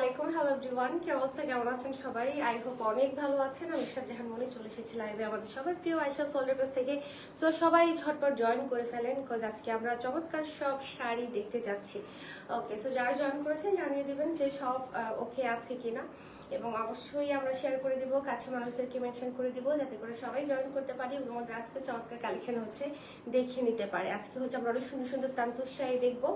আলাইকুম, hello everyone, কি অবস্থা, কেমন আছেন সবাই? আই হোপ অনেক ভালো আছেন। আমি ইশরাত জাহান মনি চলে এসেছি লাইভে আমাদের সবার প্রিয় আয়েশা সোল্ডার পেজ থেকে। সো সবাই ঝটপট জয়েন করে ফেলেন, বিকজ আজকে আমরা চমৎকার সব শাড়ি দেখতে যাচ্ছি। ওকে, সো যারা জয়েন করেছেন জানিয়ে দিবেন যে সব ওকে আছে কিনা, এবং অবশ্যই আমরা শেয়ার করে দিব, কাছে মানুষদেরকে মেনশন করে দিব যাতে করে সবাই জয়েন করতে পারি এবং আমাদের আজকে চমৎকার কালেকশন হচ্ছে দেখে নিতে পারে। আজকে হচ্ছে আমরা অনেক সুন্দর সুন্দর তান্তর শাড়ি দেখবো,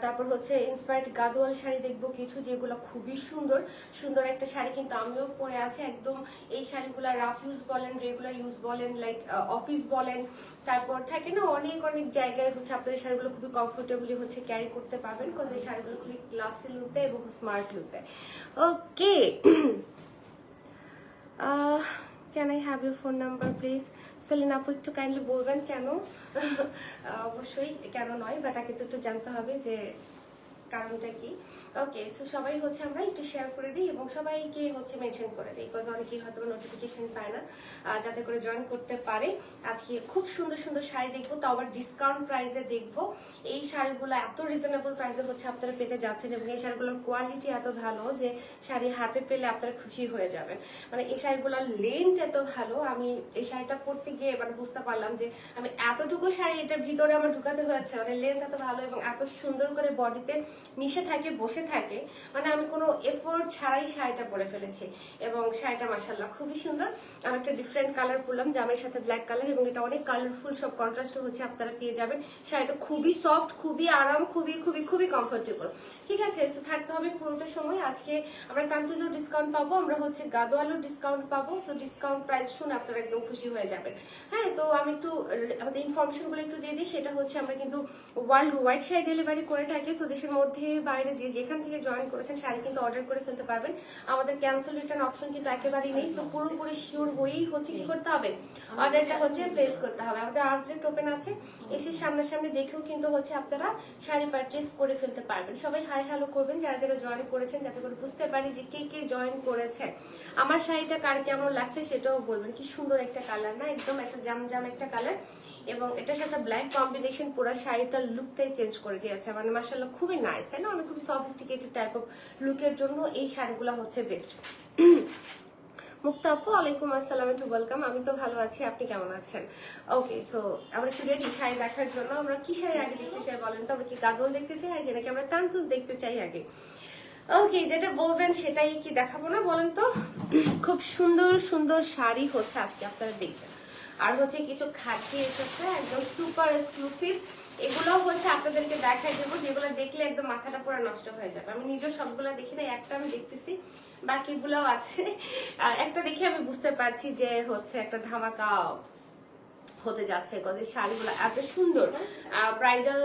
তারপর হচ্ছে ইন্সপায়ার্ড গাদোয়াল শাড়ি দেখবো কিছু, যেগুলো খুবই সুন্দর সুন্দর একটা শাড়ি কিন্তু আমিও পরে আছি একদম। এই শাড়িগুলো রাফ ইউজ বলেন, রেগুলার ইউজ বলেন, লাইক অফিস বলেন, তারপর থাকে না অনেক অনেক জায়গায় হচ্ছে আপনাদের শাড়িগুলো খুবই কমফোর্টেবলি হচ্ছে ক্যারি করতে পারবেন, বিকজ এই শাড়িগুলো খুবই ক্লাসি লুক দেয় এবং স্মার্ট লুক দেয়। Okay, can I have your phone number please? Selina আপু একটু কাইন্ডলি বলবেন কেন? অবশ্যই কেন নয়, বাট আগে তো একটু জানতে হবে যে কারণটা কি। ওকে, সো সবাই হচ্ছে আমরা একটু শেয়ার করে দিই এবং সবাইকে হচ্ছে মেনশন করে দিই, বিকজ অনেকেই হয়তো নোটিফিকেশন পায় না, যাতে করে জয়েন করতে পারে। আজকে খুব সুন্দর সুন্দর শাড়ি দেখবো, তাও আবার ডিসকাউন্ট প্রাইসে দেখবো। এই শাড়িগুলো এত রিজনেবল প্রাইসে হচ্ছে আপনারা পেতে যাচ্ছেন এবং এই শাড়িগুলোর কোয়ালিটি এত ভালো যে শাড়ি হাতে পেলে আপনারা খুশি হয়ে যাবেন। মানে এই শাড়িগুলোর লেন্থ এত ভালো, আমি এই শাড়িটা পরতে গিয়ে মানে বুঝতে পারলাম যে আমি এতটুকু শাড়ি এটার ভিতরে আমার ঢুকাতে হয়েছে, মানে লেন্থ এত ভালো এবং এত সুন্দর করে বডিতে মিশে থাকে, বসে থাকে, মানে আমি কোনো এফোর্ট ছাড়াই শাড়িটা পরে ফেলেছি এবং শাড়িটা মাশাআল্লাহ খুবই সুন্দর। আমি একটা ডিফারেন্ট কালার পরলাম, জামের সাথে ব্ল্যাক কালার, এবং এটা অনেক কালারফুল, সব কন্ট্রাস্ট হচ্ছে আপনারা পেয়ে যাবেন। শাড়িটা খুবই সফট, খুবই আরাম, খুবই খুবই খুবই কমফোর্টেবল। ঠিক আছে, থাকতে হবে পুরোটা সময়। আজকে আমরা তান্তুজও ডিসকাউন্ট পাবো, আমরা হচ্ছে গাদোয়ালও ডিসকাউন্ট পাবো। সো ডিসকাউন্ট প্রাইস শুনে আপনারা একদম খুশি হয়ে যাবেন। হ্যাঁ, তো আমি একটু আমাদের ইনফরমেশনগুলো একটু দিয়ে দিই। সেটা হচ্ছে আমরা কিন্তু ওয়ার্ল্ড ওয়াইড শাড়ি ডেলিভারি করে থাকি। সো দেশের মধ্যে বাইরে যে যেখান থেকে জয়েন করেছেন শাড়ি কিন্তু অর্ডার করে ফেলতে পারবেন। আমাদের ক্যান্সেল রিটার্ন অপশন কিন্তু একেবারেই নেই। সো পুরোপুরি শিওর হয়েই হচ্ছে কি করতে হবে, অর্ডারটা হচ্ছে প্লেস করতে হবে। আমাদের আউটলেট ওপেন আছে, এসে সামনাসামনি দেখেও কিন্তু হচ্ছে আপনারা শাড়ি পারচেস করে ফেলতে পারবেন। সবাই হাই হ্যালো করবেন যারা যারা জয়েন করেছেন, যাতে করে বুঝতে পারি যে কে কে জয়েন করেছে। আমার শাড়িটা কার কেমন লাগছে সেটাও বলবেন। কি সুন্দর একটা কালার না, একদম একটা জাম জাম একটা কালার, এবং এটার সাথে ব্ল্যাক কম্বিনেশন পুরো শাড়িটার লুকটাই চেঞ্জ করে দিয়েছে। মানে মাশাআল্লাহ খুবই নাইস, তাই না? অনেক খুবই সফিস্টিকেটেড টাইপ অফ লুকের জন্য এই শাড়িগুলো হচ্ছে বেস্ট। মুক্তা আপু ওয়ালাইকুম আসসালাম, একটু ওয়েলকাম। আমি তো ভালো আছি, আপনি কেমন আছেন? ওকে, সো আমরা একটু রেডি শাড়ি দেখার জন্য। আমরা কি শাড়ি আগে দেখতে চাই বলেন তো? আমরা কি গাদোয়াল দেখতে চাই আগে, নাকি আমরা তান্তুজ দেখতে চাই আগে? ওকে, যেটা বলবেন সেটাই কি দেখাবো না বলেন তো? খুব সুন্দর সুন্দর শাড়ি হচ্ছে আজকে আপনারা দেখবেন, আর হচ্ছে কিছু খাদ্য এসেছে একদম সুপার এক্সক্লুসিভ। এগুলো হচ্ছে আপনাদেরকে দেখাই দেবো, যেগুলো দেখলে একদম মাথাটা পুরো নষ্ট হয়ে যাবে। আমি নিজের সবগুলো দেখি না, একটা আমি দেখতেছি, বাকিগুলোও আছে। একটা দেখে আমি বুঝতে পারছি যে হচ্ছে একটা ধামাকা হতে যাচ্ছে, কজ এই শাড়িগুলো এত সুন্দর। ব্রাইডাল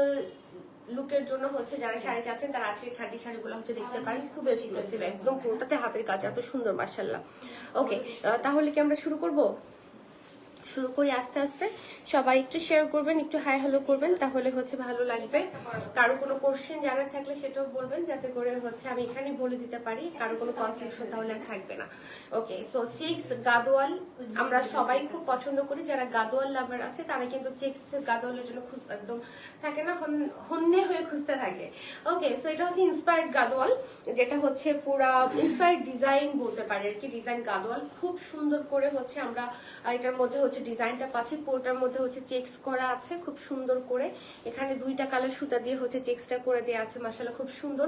লুকের জন্য হচ্ছে যারা শাড়ি চাচ্ছেন তারা আজকের খাঁটি শাড়িগুলো হচ্ছে দেখতে পারেন। সুপার এক্সক্লুসিভ, একদম পুরোটাতে হাতের কাজ, এত সুন্দর মাশাআল্লাহ। ওকে, তাহলে কি আমরা শুরু করব? শুরু করি আস্তে আস্তে। সবাই একটু শেয়ার করবেন, একটু হাই হ্যালো করবেন, তাহলে হচ্ছে ভালো লাগবে। কারো কোনো কোশ্চেন জানার থাকলে সেটাও বলবেন, যাতে করে হচ্ছে আমি এখানে বলে দিতে পারি, কারো কোনো কনফিউশন তাহলে থাকবে না। ওকে, সো চেক্স গাদোয়াল আমরা সবাই খুব পছন্দ করি। যারা গাদোয়াল লাভার আছে তারা কিন্তু চেক্স গাদোয়ালের জন্য একদম থাকে না, হন্যে হয়ে খুঁজতে থাকে। ওকে, সো এটা হচ্ছে ইন্সপায়ার্ড গাদোয়াল, যেটা হচ্ছে পুরা ইন্সপায়ার্ড ডিজাইন বলতে পারি আর কি। ডিজাইন গাদোয়াল খুব সুন্দর করে হচ্ছে আমরা এটার মধ্যে হচ্ছে ডিজাইনটা পাচ্ছি। পুরোটার মধ্যে হচ্ছে চেক্স করা আছে খুব সুন্দর করে। এখানে দুইটা কালার সুতা দিয়ে হচ্ছে চেক্সটা করে দেওয়া আছে, মাশাআল্লাহ খুব সুন্দর।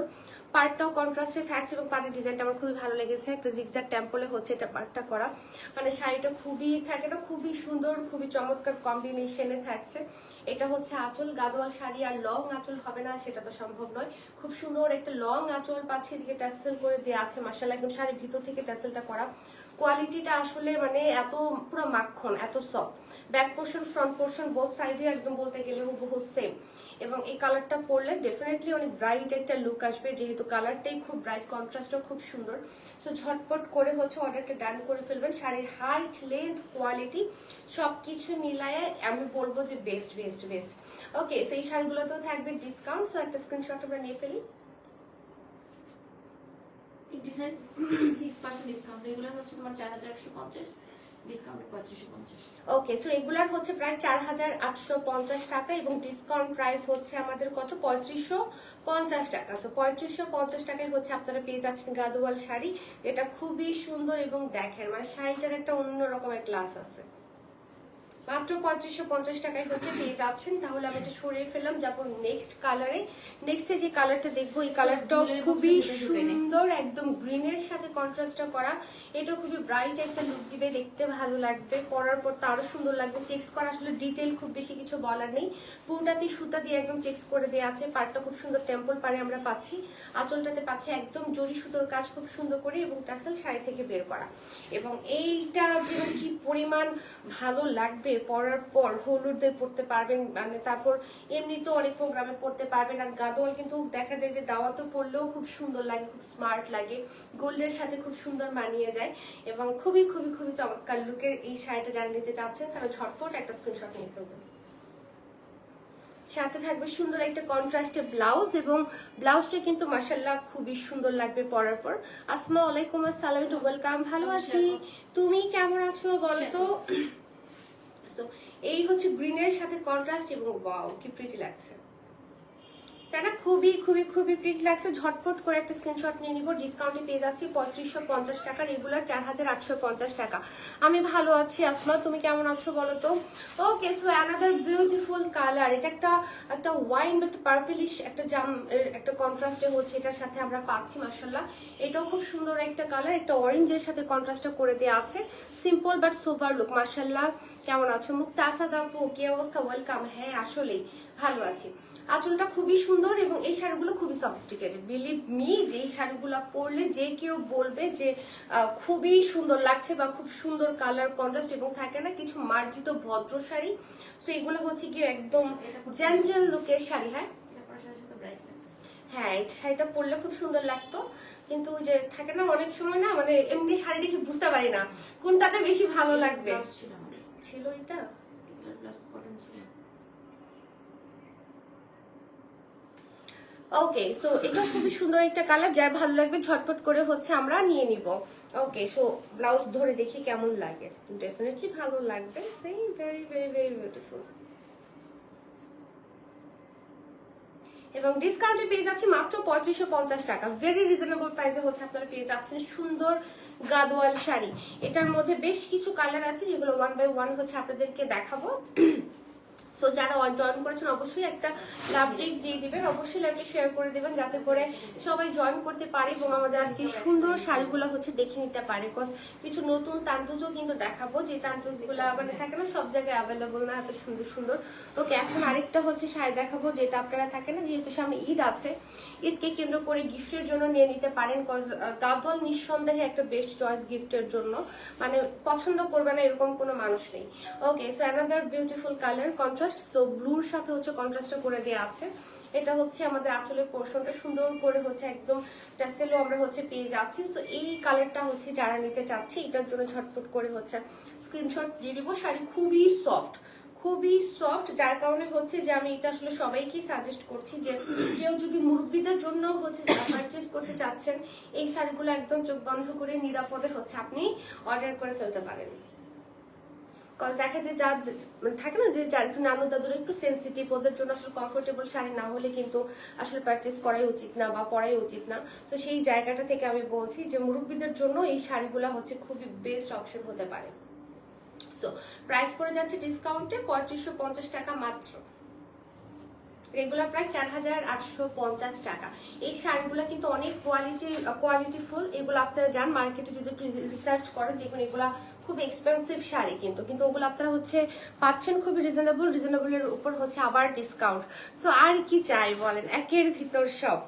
পার্টটাও কন্ট্রাস্টে থাকছে এবং পার্টের ডিজাইনটা আমার খুবই ভালো লেগেছে। একটা জিগজ্যাগ টেম্পলে হচ্ছে এটা পার্টটা করা, মানে শাড়িটা খুবই থাকে না, খুবই সুন্দর, খুবই চমৎকার কম্বিনেশনে থাকছে। এটা হচ্ছে আঁচল, গাদোয়াল শাড়ি আর লং আঁচল হবে না সেটা তো সম্ভব নয়। খুব সুন্দর একটা লং আঁচল পাচ্ছি, এদিকে টাসেল করে দেওয়া আছে মাশাআল্লাহ, একদম শাড়ির ভিতর থেকে টাসেলটা করা। কোয়ালিটিটা আসলে মানে এত পুরো মাখন, এত soft. Back portion front portion both সাইডে একদম বলতে গেলে হুবহু সেম। এবং এই কালারটা পরলে ডেফিনেটলি অনেক ব্রাইট একটা লুক আসবে, যেহেতু কালারটাই খুব ব্রাইট, কন্ট্রাস্টও খুব সুন্দর। সো ঝটপট করে হচ্ছে অর্ডারটা ডান করে ফেলবেন। শাড়ির হাইট, লেন্থ, কোয়ালিটি সবকিছু মিলায়ে আমি বলবো যে বেস্ট বেস্ট বেস্ট। ওকে, সেই শাড়িগুলোতেও থাকবে ডিসকাউন্ট। সো একটা স্ক্রিনশট আমরা নিয়ে ফেলি। 6% ডিসকাউন্ট, রেগুলার হচ্ছে তোমার 4150, ডিসকাউন্টে 3550। ওকে, সো রেগুলার হচ্ছে প্রাইস 4850 টাকা এবং ডিসকাউন্ট প্রাইস হচ্ছে আমাদের কত 3550 টাকা। সো 3550 টাকায় হচ্ছে আপনারা পেয়ে যাচ্ছেন গাদোয়াল শাড়ি, এটা খুবই সুন্দর এবং দেখেন মানে শাড়িটার একটা অন্য রকমের ক্লাস আছে। মাত্র 3550 টাকায় হচ্ছে পেয়ে যাচ্ছেন। তাহলে আমি এটা সরিয়ে ফেললাম, যাবো নেক্সট কালারে। নেক্সটে যে কালারটা দেখবো এই কালারটা খুবই সুন্দর, একদম গ্রিনের সাথে কন্ট্রাস্টটা করা। এটা খুবই ব্রাইট একটা লুক দিবে, দেখতে ভালো লাগবে, পরার পর তো আরো সুন্দর লাগবে। চেক্স করা আসলে ডিটেল খুব বেশি কিছু বলার নেই, পুরোটাতেই সুতা দিয়ে একদম চেক্স করে দেওয়া আছে। পাড়টা খুব সুন্দর টেম্পল পাড়ে আমরা পাচ্ছি, আঁচলটাতে পাচ্ছি একদম জরি সুতোর কাজ খুব সুন্দর করে এবং টাসেল শাড়ি থেকে বের করা। এবং এইটা যে কি পরিমাণ ভালো লাগবে পরার পর, হলুদে পড়তে পারবেন, মানে তারপর এমনিতেও অনেক প্রোগ্রামে পড়তে পারবেন। আর গাদোয়াল কিন্তু দেখা যায় যে দাওয়াতে পরলেও খুব সুন্দর লাগে, খুব স্মার্ট লাগে, গোল্ডের সাথে খুব সুন্দর মানিয়ে যায় এবং খুবই খুবই খুবই চমৎকার লুকের এই শাড়িটা যারা নিতে চাচ্ছেন তারা ঝটপট একটা স্ক্রিনশট নিয়ে ফেলবেন। সাথে থাকবে সুন্দর একটা কন্ট্রাস্টে ব্লাউজ এবং ব্লাউজটা কিন্তু মাশাআল্লাহ খুবই সুন্দর লাগবে পরার পর। আসসালামু আলাইকুম, আসসালাম টু ওয়েলকাম, ভালো আছি, তুমি কেমন আছো বলো তো? এই হচ্ছে গ্রিনের সাথে কন্ট্রাস্ট এবং ওয়াও কি প্রিটি লাগছে, তাই না? খুবই খুবই খুবই প্রিটি লাগছে। ঝটপট করে একটা স্ক্রিনশট নিয়ে নিব। ডিসকাউন্টে পেয়ে যাচ্ছি 3550 টাকা, রেগুলার 4850 টাকা। আমি ভালো আছি আসমা, তুমি কেমন আছো বলো তো? ওকে, সো অ্যানাদার বিউটিফুল কালার, এটা একটা ওয়াইন বা একটা পার্পলিশ একটা জাম একটা কন্ট্রাস্টে হচ্ছে এটার সাথে আমরা পাচ্ছি মাশাআল্লাহ। এটাও খুব সুন্দর একটা কালার, একটা অরেঞ্জের সাথে কন্ট্রাস্টটা করে দেওয়া আছে। Simple but sober look. মাশাআল্লাহ, কেমন আছো মুক্তাসাদ আপু, কি অবস্থা? ওয়েলকাম। হ্যাঁ আসলেই ভালো আছি। আঁচলটা খুবই সুন্দর এবং এই শাড়িগুলো খুবই সফিস্টিকেটেড। বিলিভ মি, যে এই শাড়িগুলো পরলে যে কেউ বলবে যে খুবই সুন্দর লাগছে বা খুব সুন্দর কালার কন্ট্রাস্ট এবং থাকে না কিছু মার্জিত ভদ্র শাড়ি। তো এগুলো হচ্ছে কি একদম জেন্টেল লুকের শাড়ি। হ্যাঁ এই শাড়িটা পরলে খুব সুন্দর লাগতো, কিন্তু ওই যে থাকে না অনেক সময় না মানে এমনি শাড়ি দেখে বুঝতে পারি না কোনটাতে বেশি ভালো লাগবে। ছিল এটা ওকে, সো এটা খুবই সুন্দর একটা কালার, যার ভালো লাগবে ঝটপট করে হচ্ছে আমরা নিয়ে নিব। ওকে, সো ব্লাউজ ধরে দেখি কেমন লাগে, ডেফিনেটলি ভালো লাগবে। সেই ভেরি ভেরি ভেরি বিউটিফুল এবং ডিসকাউন্টে পেয়ে যাচ্ছে মাত্র 3550 টাকা। ভেরি রিজনেবল প্রাইসে হচ্ছে আপনারা পেয়ে যাচ্ছেন সুন্দর গাদোয়াল শাড়ি। এটার মধ্যে বেশ কিছু কালার আছে যেগুলো 1 বাই 1 হচ্ছে আপনাদেরকে দেখাবো। সো যারা জয়েন করেছেন অবশ্যই একটা লাভ লিঙ্ক দিয়ে দিবেন, অবশ্যই লাইভটা শেয়ার করে দেবেন যাতে করে সবাই জয়েন করতে পারে এবং আমাদের আজকে সুন্দর শাড়িগুলো হচ্ছে দেখে নিতে পারে। বিকজ কিছু নতুন তান্তুজও কিন্তু দেখাবো, যে তান্তুজগুলো মানে থাকে না সব জায়গায় অ্যাভেলেবল না এত সুন্দর সুন্দর। ওকে, এখন আরেকটা হচ্ছে শাড়ি দেখাবো যেটা আপনারা থাকে না, যেহেতু সামনে ঈদ আছে, ঈদকে কেন্দ্র করে গিফটের জন্য নিয়ে নিতে পারেন। বিকজ গাদোয়াল নিঃসন্দেহে একটা বেস্ট চয়েস গিফটের জন্য, মানে পছন্দ করবে না এরকম কোনো মানুষ নেই। Okay, so another beautiful colour contrast. So ব্লুর সাথে হচ্ছে কন্ট্রাস্টটা করে দেওয়া আছে। এটা হচ্ছে আমাদের আঁচলের পোর্শনটা সুন্দর করে হচ্ছে একদম টাসেলও আমরা হচ্ছে পেয়ে যাচ্ছি। তো এই কালারটা হচ্ছে যারা নিতে চাচ্ছি এটার জন্য ঝটপট করে হচ্ছে স্ক্রিনশট দিয়ে দিব। শাড়ি খুবই সফট, খুবই সফট, যার কারণে হচ্ছে যে আমি এটা আসলে সবাইকেই সাজেস্ট করছি যে কেউ যদি মুরব্বীদের জন্য হচ্ছে পারচেস করতে চাচ্ছেন এই শাড়িগুলো একদম চোখ বন্ধ করে নিরাপদে হচ্ছে আপনি অর্ডার করে ফেলতে পারেন। দেখা যায় যার মানে থাকে না যে যার একটু নানু দাদুর একটু সেন্সিটিভ, ওদের জন্য আসলে কমফোর্টেবল শাড়ি না হলে কিন্তু আসলে পারচেস করাই উচিত না বা পরাই উচিত না। তো সেই জায়গাটা থেকে আমি বলছি যে মুরব্বীদের জন্য এই শাড়িগুলো হচ্ছে খুবই বেস্ট অপশন হতে পারে। সো প্রাইস পড়ে যাচ্ছে ডিসকাউন্টে 3550 টাকা মাত্র, রেগুলার প্রাইস 4850 টাকা। এই শাড়িগুলো কিন্তু অনেক কোয়ালিটিফুল। এগুলো আপনারা যান মার্কেটে যদি একটু রিসার্চ করেন দেখুন এগুলা খুব এক্সপেন্সিভ শাড়ি, কিন্তু ওগুলো আপনারা হচ্ছে পাচ্ছেন খুবই রিজনেবলের উপর হচ্ছে আবার ডিসকাউন্ট। সো আর কি চাই বলেন, একের ভিতর সব।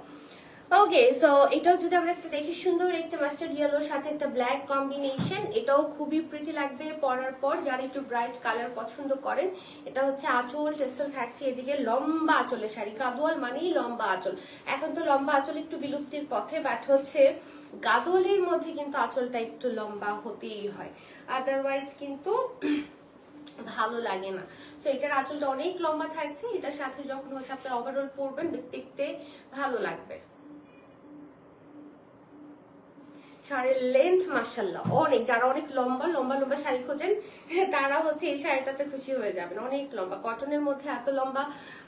ওকে, সো এটাও যদি আমরা একটা দেখি সুন্দর একটা মাস্টার্ড ইয়েলোর সাথে একটা ব্ল্যাক কম্বিনেশন, এটাও খুবই প্রিটি লাগবে পরার পর যারা একটু ব্রাইট কালার পছন্দ করেন। এটা হচ্ছে আঁচল টেসেল থাকছে, এদিকে লম্বা আঁচলের শাড়ি। গাদোয়াল মানেই লম্বা আঁচল, এখন তো লম্বা আঁচল একটু বিলুপ্তির পথে, বাট হচ্ছে গাদোয়ালের মধ্যে কিন্তু আঁচলটা একটু লম্বা হতেই হয়, আদারওয়াইজ কিন্তু ভালো লাগে না। সো এটার আঁচলটা অনেক লম্বা থাকছে, এটার সাথে যখন হচ্ছে আপনার ওভারঅল পরবেন দেখতে ভালো লাগবে। শাড়ির লেন্থ মাশাআল্লাহ অনেক, যারা অনেক লম্বা লম্বা লম্বা শাড়ি খোঁজেন তারা হচ্ছে এই শাড়িটাতে খুশি হয়ে যাবেন। অনেক লম্বা কটনের মধ্যে এত লম্বা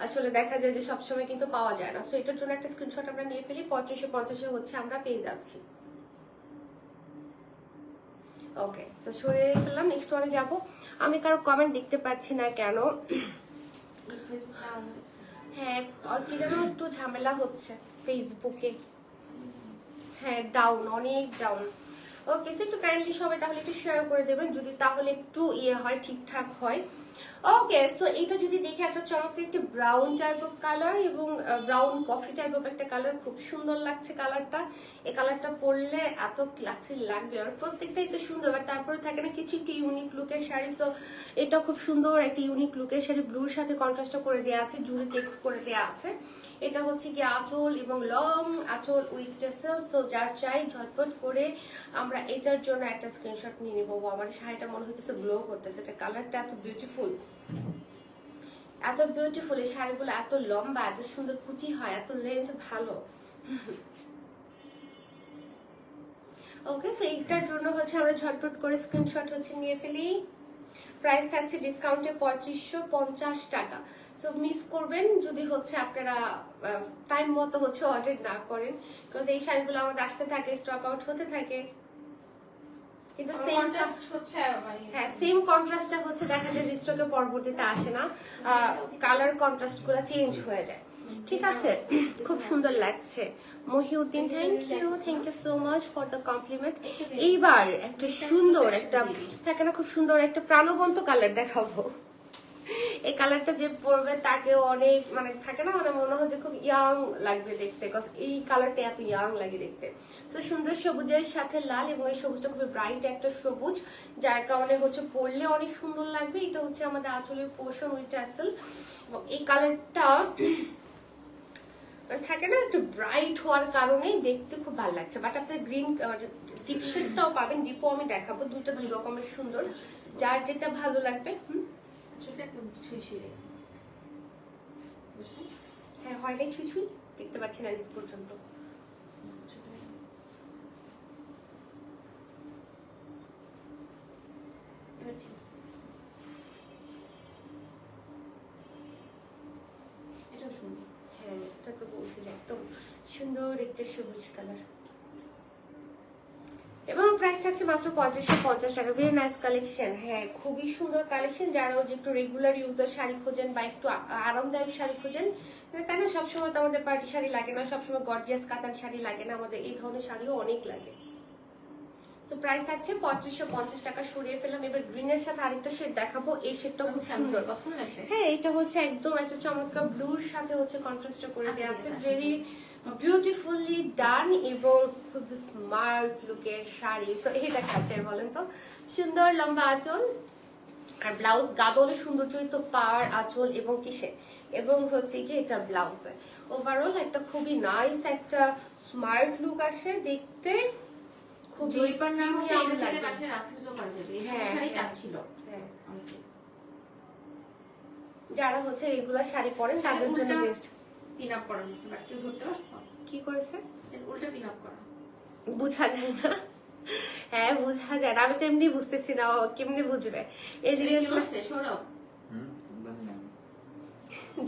আসলে দেখা যায় যে সবসময় কিন্তু পাওয়া যায় না। সো এটার জন্য একটা স্ক্রিনশট আমরা নিয়ে ফেলি। 3550 হচ্ছে আমরা পেয়ে যাচ্ছি। ওকে, সো সরিয়ে ফেললাম, নেক্সট ওয়ানে যাব। আমি কারো কমেন্ট দেখতে পাচ্ছি না কেন? হ্যাঁ, কি যেন একটু ঝামেলা হচ্ছে ফেসবুকে। হ্যাঁ, ডাউন, অনেক ডাউন। ওকে, সো একটু কাইন্ডলি সবাই তাহলে একটু শেয়ার করে দেবেন, যদি তাহলে একটু ইয়ে হয়, ঠিকঠাক হয়। ওকে, সো এটা যদি দেখে একটা চমৎকার একটা ব্রাউন টাইপ অফ কালার এবং ব্রাউন কফি টাইপ অফ একটা কালার, খুব সুন্দর লাগছে কালারটা। এই কালারটা পরলে এত ক্লাসি লাগবে, আর প্রত্যেকটাই তো সুন্দর, আর তারপরে থাকে না কিছু একটু ইউনিক লুকের শাড়ি। সো এটা খুব সুন্দর একটা ইউনিক লুকের শাড়ি, ব্লুর সাথে কন্ট্রাস্ট করে দেওয়া আছে, জুড়ে চেক্স করে দেওয়া আছে। এটা হচ্ছে কি আঁচল এবং লং আঁচল উইথ টেসেল। সো যার চাই ঝটপট করে আমরা এটার জন্য একটা স্ক্রিনশট নিয়ে নিবো। আমার শাড়িটা মনে হইতেছে গ্লো করতেছে, এটা কালারটা এত বিউটিফুল, এত বিউটিফুল। এই শাড়িগুলো এত লম্বা, এত সুন্দর কুচি হয়, এত লেন্থ ভালো। ওকে, সো এইটার জন্য হচ্ছে আমরা ঝটপট করে স্ক্রিনশট হচ্ছে নিয়ে ফেলি। প্রাইস থাকছে ডিসকাউন্টে 2550 টাকা। সো মিস করবেন যদি হচ্ছে আপনারা টাইম মতো হচ্ছে অর্ডার না করেন, বিকজ এই শাড়িগুলো আমাদের আসতে থাকে, স্টক আউট হতে থাকে। কিন্তু সেম কন্ট্রাস্টটা হচ্ছে দেখা যায় রিস্টকে পরবর্তীতে আসে না, কালার কন্ট্রাস্ট গুলো চেঞ্জ হয়ে যায়। ঠিক আছে, খুব সুন্দর লাগছে Mohiuddin, thank you so much for the compliment. এইবার একটা সুন্দর একটা থাকে না, খুব সুন্দর একটা প্রাণবন্ত কালার দেখাবো। এই কালারটা যে পরবে তাকে অনেক মানে থাকে না, মানে মনে হয় যে খুব ইয়াং লাগবে দেখতে, এই কালারটা এত ইয়াং লাগে দেখতে। তো সুন্দর সবুজের সাথে লাল, এবং এই সবুজটা খুবই ব্রাইট একটা সবুজ, যার কারণে হচ্ছে পরলে অনেক সুন্দর লাগবে। এটা হচ্ছে আমাদের আঁচলের পোর্শন উইথ ট্যাসেল, এবং এই কালারটা থাকে না একটু ব্রাইট হওয়ার কারণেই দেখতে খুব ভালো লাগছে। বাট আপনার গ্রিন ডিপ শেডটাও পাবেন, ডিপও আমি দেখাবো, দুটো দুই রকমের সুন্দর, যার যেটা ভালো লাগবে। হ্যাঁ, হয় নাই ছুঁই ছুঁই, দেখতে পাচ্ছি না নিচ পর্যন্ত। হ্যাঁ, এটা তো বলছি যে একদম সুন্দর একটা সবুজ কালার, এবং প্রাইস থাকছে মাত্র 2550 টাকা। Very nice collection. হ্যাঁ, খুবই সুন্দর কালেকশন। যারাও যে একটু রেগুলার ইউজার শাড়ি খোঁজেন বা একটু আরামদায়ক শাড়ি খোঁজেন, তাই না, সবসময় তো আমাদের পার্টি শাড়ি লাগে না, সবসময় গর্জিয়াস কাতান শাড়ি লাগে না, আমাদের এই ধরনের শাড়িও অনেক লাগে। সো প্রাইস থাকছে 2550 টাকা। সরিয়ে ফেললাম। এবার গ্রিনের সাথে আরেকটা শেড দেখাবো, এই শেডটাও খুব সুন্দর। হ্যাঁ, এটা হচ্ছে একদম একটা চমৎকার ব্লুর সাথে হচ্ছে কন্ট্রাস্ট করে দেওয়া আছে, ভেরি বিউটিফুলি ডান এবং খুব স্মার্ট লুকের শাড়ি। সো এটা খাচ্ছে বলেন তো, সুন্দর লম্বা আঁচল, আর ব্লাউজ গাদলে সৌন্দর্যই তো পার আঁচল এবং কিসে, এবং হচ্ছে কি এটা ব্লাউজে। ওভারঅল একটা খুবই নাইস একটা স্মার্ট লুক আসে দেখতে, খুব জরিপার নাম হলে আমরা চাইলে বাসায় রাফিউজও করা যাবে। এই শাড়ি চাচ্ছিল। হ্যাঁ, যারা হচ্ছে রেগুলার শাড়ি পরেন তাদের জন্য বেস্ট। পিন আপ করা হয়েছে, বাট কেউ ধরতে পারছো কি করেছে? উল্টা পিন আপ করা, বোঝা যায় না। হ্যাঁ, বোঝা যায় না, আমি তো এমনি বুঝতেছি না, কেমনে বুঝবে? এলিগেন্স আছে, সরাও।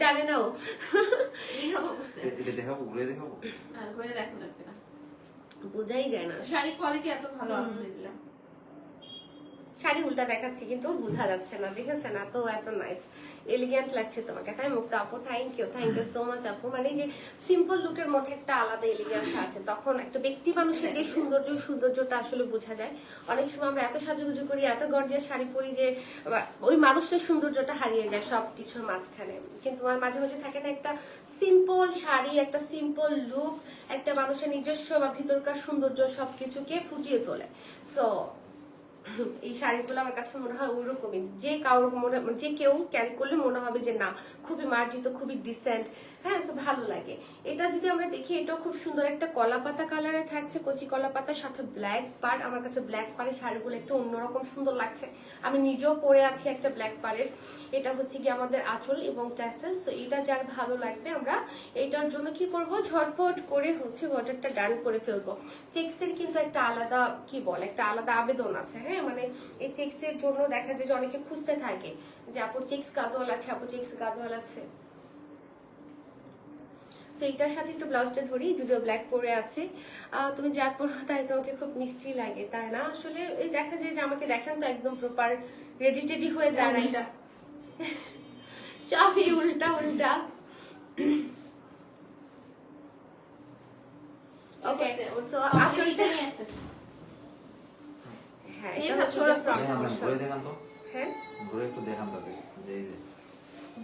জানে না ও। এটা দেখাবো, ঘুরে দেখাবো, আর ঘুরে দেখো লাগবে না, বোঝাই যায় না। শাড়ি কোয়ালিটি এত ভালো, আলহামদুলিল্লাহ। শাড়ি উল্টা দেখাচ্ছি কিন্তু বোঝা যাচ্ছে না, দেখেছেন? এত এত নাইস এলিগেন্ট লাগছে তোমাকে, তাই মুক্তা আপু? থ্যাংক ইউ সো মাচ আপু। মানে যে সিম্পল লুকের মধ্যে একটা আলাদা এলিগেন্স আছে, তখন একটা ব্যক্তি মানুষের যে সৌন্দর্যটা আসলে বোঝা যায়। অনেক সময় আমরা এত সাজুগুজু করি, এত গর্জিয়াস শাড়ি পরি যে ওই মানুষটার সৌন্দর্যটা হারিয়ে যায় সবকিছুর মাঝখানে। কিন্তু মাঝে মাঝে থাকে না একটা সিম্পল শাড়ি, একটা সিম্পল লুক একটা মানুষের নিজস্ব বা ভিতরকার সৌন্দর্য সবকিছুকে ফুটিয়ে তোলে। সো এই শাড়িগুলো আমার কাছে মনে হয় ওইরকমই, যে কারোর মনে, যে কেউ ক্যারি করলে মনে হবে যে না খুবই মার্জিত, খুবই ডিসেন্ট। হ্যাঁ, তো ভালো লাগে। এটা যদি আমরা দেখি, এটাও খুব সুন্দর একটা কলা পাতা কালারে থাকছে, কচি কলা পাতার সাথে ব্ল্যাক পাড়। আমার কাছে ব্ল্যাক পাড়ের শাড়িগুলো একটু অন্যরকম সুন্দর লাগছে। আমি নিজেও পরে আছি একটা ব্ল্যাক পাড়ের। এটা হচ্ছে কি আমাদের আঁচল এবং ট্যাসেল। সো এটা যার ভালো লাগবে, আমরা এটার জন্য কি করব, ঝটপট করে হচ্ছে বর্ডারটা ডান করে ফেলবো। চেক্সের কিন্তু একটা আলাদা কি বল, একটা আলাদা আবেদন আছে। হ্যাঁ, মানে এই চেক্সের জন্য দেখা যায় যে অনেকে খুঁজতে থাকে যে আপু চেক্স গাদোয়াল আছে, আপু চেক্স গাদোয়াল আছে। তো এটার সাথে একটু ব্লাউজটা ধরি, যদিও ব্ল্যাক পরে আছে। তুমি যা পরো তাই তোমাকে খুব মিষ্টি লাগে, তাই না? আসলে এই দেখা যায় যে আমাকে দেখেন তো একদম প্রপার রেডি টেডি হয়ে দাঁড়াই, সবই উল্টা উল্টা। ওকে, সো আঁচলটা নিয়ে আসে। হ্যাঁ, এটা হচ্ছে ফ্রন্ট পোরশন। হ্যাঁ, ঘুরে একটু দেখান তাদের যে এই যে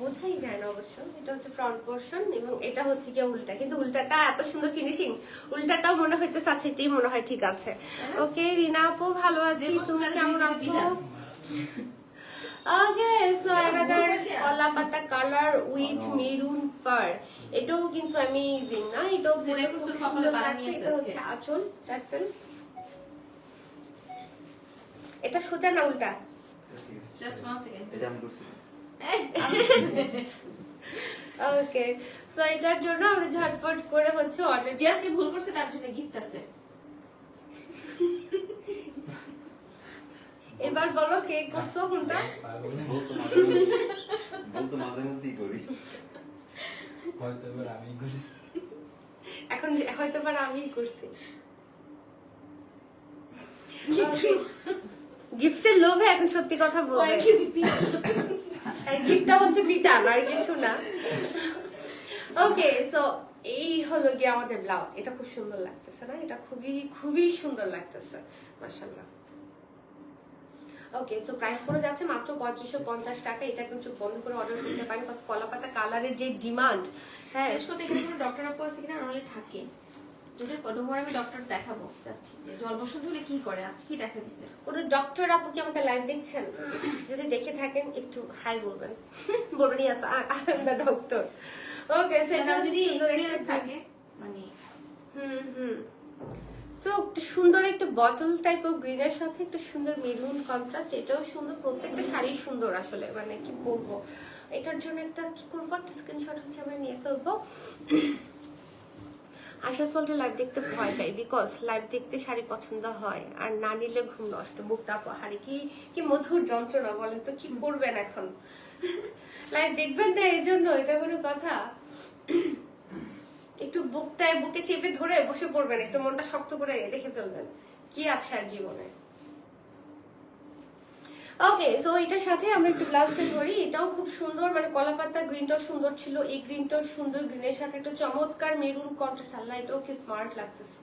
বোঝাই যায় না অবশ্য। এটা হচ্ছে ফ্রন্ট পোরশন এবং এটা হচ্ছে কি উল্টা, কিন্তু উল্টাটা এত সুন্দর ফিনিশিং, উল্টাটাও মনে হইতেছে আছে, এটাই মনে হয় ঠিক আছে। ওকে রিনা আপু, ভালো আছি, তুমি কেমন আছো? ওকে, সো অ্যানাদার কলা পাতা কালার উইথ মেরুন পার। এটাও কিন্তু অ্যামেজিং না? এটাও খুব সুন্দর লাগছে। এটা হচ্ছে আঁচল ট্যাসেল। এটা সোজা না উল্টা? Just 1 second. এটা আমি করছি। ওকে, সো এটার জন্য আমরা ঝটপট করে হচ্ছে অর্ডার। যে আজকে ভুল করছে তার জন্য গিফট আছে। এবার বলো কে করছো কোনটা? বলতো মাঝে মধ্যেই করি। হয়তো এবার আমি করছি। এখন হয়তো বা আমিই করছি। গিফটের লোভে এখন সত্যি কথা বলবে। গিফটটা হচ্ছে পিঠা, আর কিছু না। ওকে, সো এই হলো গিয়ে আমাদের ব্লাউজ। এটা খুব সুন্দর লাগতেছে না? এটা খুবই খুবই সুন্দর লাগতেছে, মাশাআল্লাহ। ওকে, সো প্রাইস পড়ে যাচ্ছে মাত্র 3550 টাকা। এটা একদম চোখ বন্ধ করে অর্ডার করতে পারেন। প্লাস কলাপাতা কালারের যে ডিমান্ড, হ্যাঁ, শেষ করতে এখানে কোনো ডক্টর আপু আছে কিনা, নরমালি থাকে। যদি কতবার আমি ডক্টর দেখাবো যাচ্ছি যে জল বসন্ত হলে কি করে, আজ কি দেখা দিচ্ছে। কোনো ডক্টর আপু কি আমাকে লাইভ দেখছেন? যদি দেখে থাকেন একটু হাই বলবেন, বলবেন yes I am the doctor. Okay, সেটা যদি এক্সপেরিয়েন্স থাকে মানে সো একটা সুন্দর একটা বটল টাইপ অফ গ্রিনের সাথে একটা সুন্দর মেরুন কন্ট্রাস্ট। এটাও সুন্দর, প্রত্যেকটা শাড়ি সুন্দর আসলে, মানে কি বলবো। এটার জন্য একটা কি করবো, একটা স্ক্রিনশট হচ্ছে আমরা নিয়ে ফেলবো। আশা চলতে লাইভ দেখতে ভয় পাই, বিকজ লাইভ দেখতে শাড়ি পছন্দ হয়, আর না নিলে ঘুম নষ্ট, মুক্তা পাহাড়ি কি কি মধুর যন্ত্রণা বলেন তো। কি করবেন এখন, লাইভ দেখবেন না এই জন্য? এটা কোনো কথা? একটু বুকে চেপে ধরে বসে পড়বেন, একটু মনটা শক্ত করে দেখে ফেলবেন কি আছে আর জীবনে। ওকে, সো এটার সাথে আমরা একটু ব্লাউজটা ধরি। এটাও খুব সুন্দর, মানে কলাপাতা গ্রিনটাও সুন্দর ছিল, এই গ্রিনটাও সুন্দর, গ্রিনের সাথে একটা চমৎকার মেরুন কন্ট্রাস্ট। আল্লাহ, এটাও কি স্মার্ট লাগতেছে।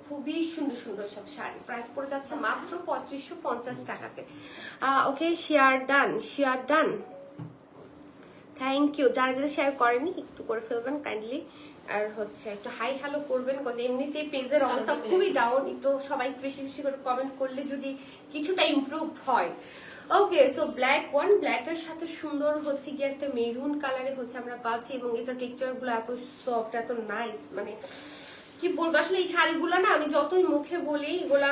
খুবই সুন্দর সুন্দর সব শাড়ি। প্রাইস পড়ে যাচ্ছে মাত্র 3550 টাকাতে। Okay, share done, share done, thank you. যারা যারা শেয়ার করেনি একটু করে ফেলবেন কাইন্ডলি। আর হচ্ছে একটু হাই হ্যালো করবেন, বিকজ এমনিতে পেজের অবস্থা খুবই ডাউন। একটু সবাই বেশি বেশি করে কমেন্ট করলে যদি কিছুটা ইমপ্রুভ হয়। ওকে, সো ব্ল্যাক ওয়ান, ব্ল্যাকের সাথে সুন্দর হচ্ছে গিয়ে একটা মেরুন কালারে হচ্ছে আমরা পাচ্ছি, এবং এটা টেক্সচার গুলো এত সফট, এত নাইস, মানে কি বলবো আসলে। এই শাড়িগুলো না আমি যতই মুখে বলি, এগুলা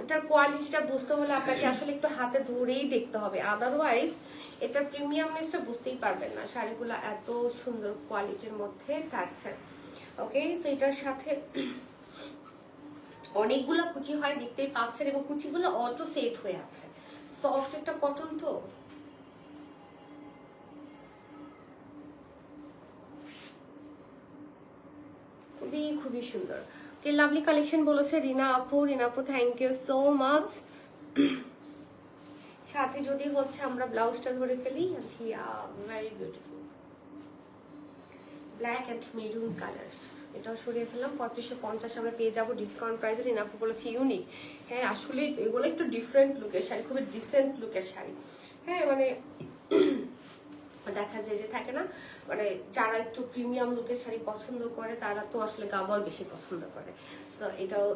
এটার কোয়ালিটিটা বুঝতে হলে আপনাকে আসলে একটু হাতে ধরেই দেখতে হবে, আদারওয়াইজ এটার প্রিমিয়ামনেসটা বুঝতেই পারবেন না। শাড়িগুলো এত সুন্দর কোয়ালিটির মধ্যে থাকছে। ওকে, সো এটার সাথে অনেকগুলো কুচি হয় দেখতেই পাচ্ছেন, এবং কুচিগুলো অটো সেট হয়ে আছে। সফট একটা কটন তো। খুবই খুবই সুন্দর। কে লাভলি কালেকশন বলেছে রিনা আপু। রিনা আপু, থ্যাংক ইউ সো মাচ। সাথে যদি হচ্ছে আমরা ব্লাউজটা ধরে ফেলি, very beautiful black and maroon colour. এটাও সরিয়ে ফেললাম। 3550 আমরা পেয়ে যাবো ডিসকাউন্ট প্রাইসে। রিনা আপু বলেছে ইউনিক। হ্যাঁ, আসলে এগুলো একটু ডিফারেন্ট লুকের শাড়ি, খুবই ডিসেন্ট লুকের শাড়ি। হ্যাঁ, মানে দেখা যায় যে থাকে না, মানে যারা একটু প্রিমিয়াম লুকের শাড়ি পছন্দ করে তারা তো আসলে গাদোয়াল বেশি পছন্দ করে। তো এটাও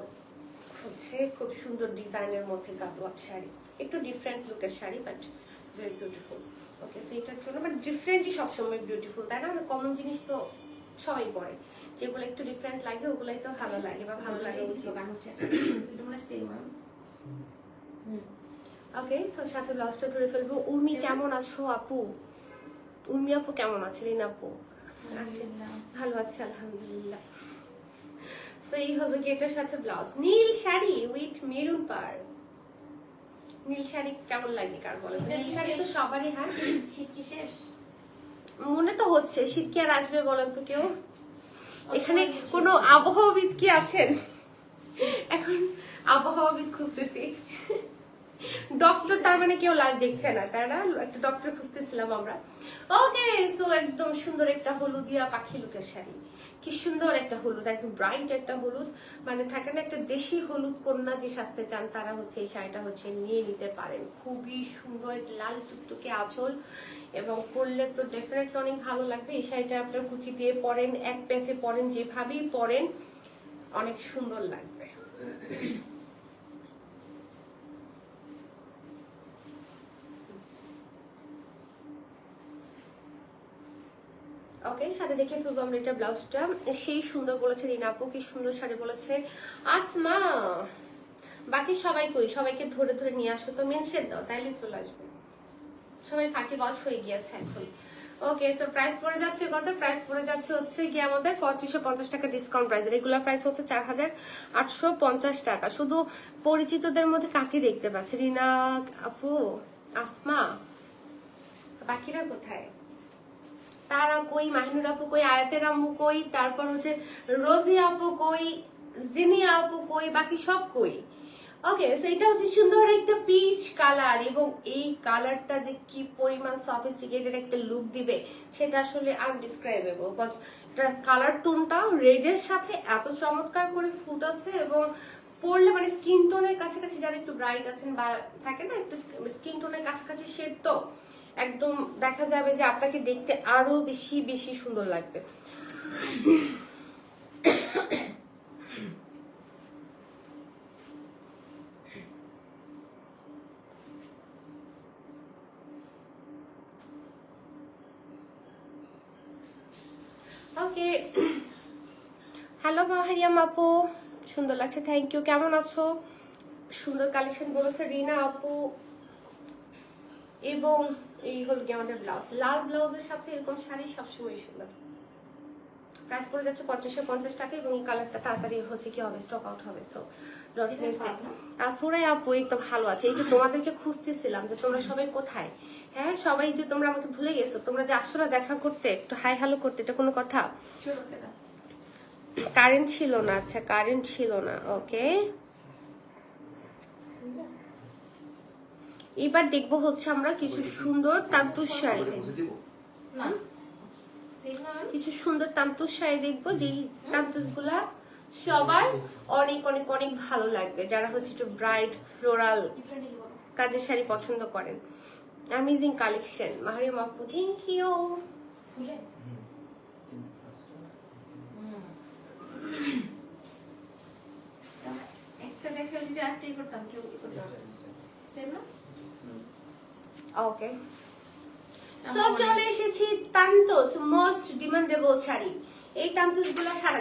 হচ্ছে খুব সুন্দর ডিজাইনের মধ্যে গাদোয়াট শাড়ি, একটু ডিফারেন্ট লুকের sari but very beautiful. Okay, so এটার জন্য বাট ডিফারেন্টই সবসময় বিউটিফুল, তাই না? কমন জিনিস তো সবাই পরে, যেগুলো একটু ডিফারেন্ট লাগে ওগুলাই তো ভালো লাগে বা ভালো লাগে উচিত। গান হচ্ছে তোমরা সেম ওকে, সো সাথে ব্লাউজটা ধরে ফেলবো। উর্মি কেমন আছো আপু? উর্মি আপু কেমন আছে? রিনা আপু আছে, ভালো আছে আলহামদুলিল্লাহ। সো এই হলো কি এটার সাথে ব্লাউজ, নীল শাড়ি উইথ মেরুন পার। নীল শাড়ি কেমন লাগে কার বলে? নীল শাড়ি তো সবারই। হ্যাঁ, শীত কি শেষ? মনে তো হচ্ছে শীত কি আর আসবে বলেন তো কেউ? এখানে কোনো আবহাওয়াবিদ কি আছেন? এখন আবহাওয়াবিদ খুঁজতেছি। ডক্টর তার মানে কেউ লাইভ দেখছে না, তাই না? একটা ডক্টর খুঁজতেছিলাম আমরা। ওকে, সো একদম সুন্দর একটা হলুদিয়া পাখি লুকের শাড়ি, কি সুন্দর একটা হলুদ, একদম ব্রাইট একটা হলুদ, মানে থাকে না একটা দেশি হলুদ কন্যা যে সাজতে চান তারা হচ্ছে এই শাড়িটা হচ্ছে নিয়ে নিতে পারেন। খুবই সুন্দর লাল টুকটুকে আঁচল এবং পরলে তো ডেফিনেটলি অনেক ভালো লাগবে। এই শাড়িটা আপনার কুচি দিয়ে পরেন, এক প্যাচে পরেন, যেভাবেই পরেন অনেক সুন্দর লাগবে। ওকে, সাথে দেখে ফেলবো আমরা এটা ব্লাউজটা। সেই সুন্দর বলেছে রিনা আপু, কি সুন্দর শাড়ি বলেছে আসমা। বাকি সবাই কই? সবাইকে ধরে ধরে নিয়ে আসো তো, মেনশন দাও তাইলে চলে আসবে। সবাই ফাঁকি বজ হয়ে গিয়েছে এখন। ওকে, সো প্রাইস পড়ে যাচ্ছে কত? প্রাইস পড়ে যাচ্ছে হচ্ছে কি আমাদের 3550 টাকা ডিসকাউন্ট প্রাইস। রেগুলার প্রাইস হচ্ছে 4850 টাকা। শুধু পরিচিতদের মধ্যে কাকে দেখতে পাচ্ছি? রিনা আপু, আসমা, বাকিরা কোথায়? তারা কই? মাহিনুর আপু কই? আয়াতের আম্মু কই? তারপর হচ্ছে রোজি আপু কই? জিনিয়া আপু কই? বাকি সব কই? ওকে, সো এটা হচ্ছে সুন্দর একটা পিচ কালার এবং এই কালারটা যে কি পরিমাণ সফিস্টিকেটেড একটা লুক দিবে সেটা আসলে আনডিসক্রাইবেবল। বিকজ এটা কালার টোনটা রেডের সাথে এত চমৎকার করে ফুট আছে এবং পরলে মানে স্কিন টোনের কাছাকাছি যারা একটু ব্রাইট আছেন বা থাকে না একটু স্কিন টোনের কাছাকাছি শেড, তো একদম দেখা যাবে যে আপনাকে দেখতে আরো বেশি বেশি সুন্দর লাগবে। ওকে, হ্যালো মাহারিয়াম আপু, সুন্দর লাগছে, থ্যাংক ইউ। কেমন আছো? সুন্দর কালেকশন বলেছে রিনা আপু। এবং এই হলো কি আমাদের ব্লাউজ, লাল ব্লাউজের সাথে এরকম শাড়ি সবসময় সুন্দর। প্রাইস পড়ে যাচ্ছে 3550 টাকা এবং এই কালারটা তাড়াতাড়ি হচ্ছে কি হবে, স্টক আউট হবে। সো ডট মিস ইট। আর সুরাই আপু এই তো ভালো আছে। এই যে তোমাদেরকে খুঁজতেছিলাম যে তোমরা সবাই কোথায়। হ্যাঁ, সবাই যে তোমরা আমাকে ভুলে গেছো, তোমরা যে আসলে দেখা করতে, একটু হাই হ্যালো করতে, এটা কোনো কথা? কারেন্ট ছিল না, আচ্ছা কারেন্ট ছিল না। ওকে, এবার দেখবো হচ্ছে আমরা কিছু সুন্দর তান্তুর শাড়ি, কিছু সুন্দর তান্তুর শাড়ি দেখবো, যেই তান্তুস গুলা সবার অনেক অনেক অনেক ভালো লাগবে, যারা হচ্ছে একটু ব্রাইট ফ্লোরাল কাজের শাড়ি পছন্দ করেন। অ্যামেজিং কালেকশন মাহারিয়াম আপু, থ্যাংক ইউ। একটা দেখে যদি আরেকটাই করতাম কেউ সেম না? ওকে, সো চলে এসেছি তান্তুস মোস্ট ডিমান্ডেবল শাড়ি। এই তান্তুস গুলা সারা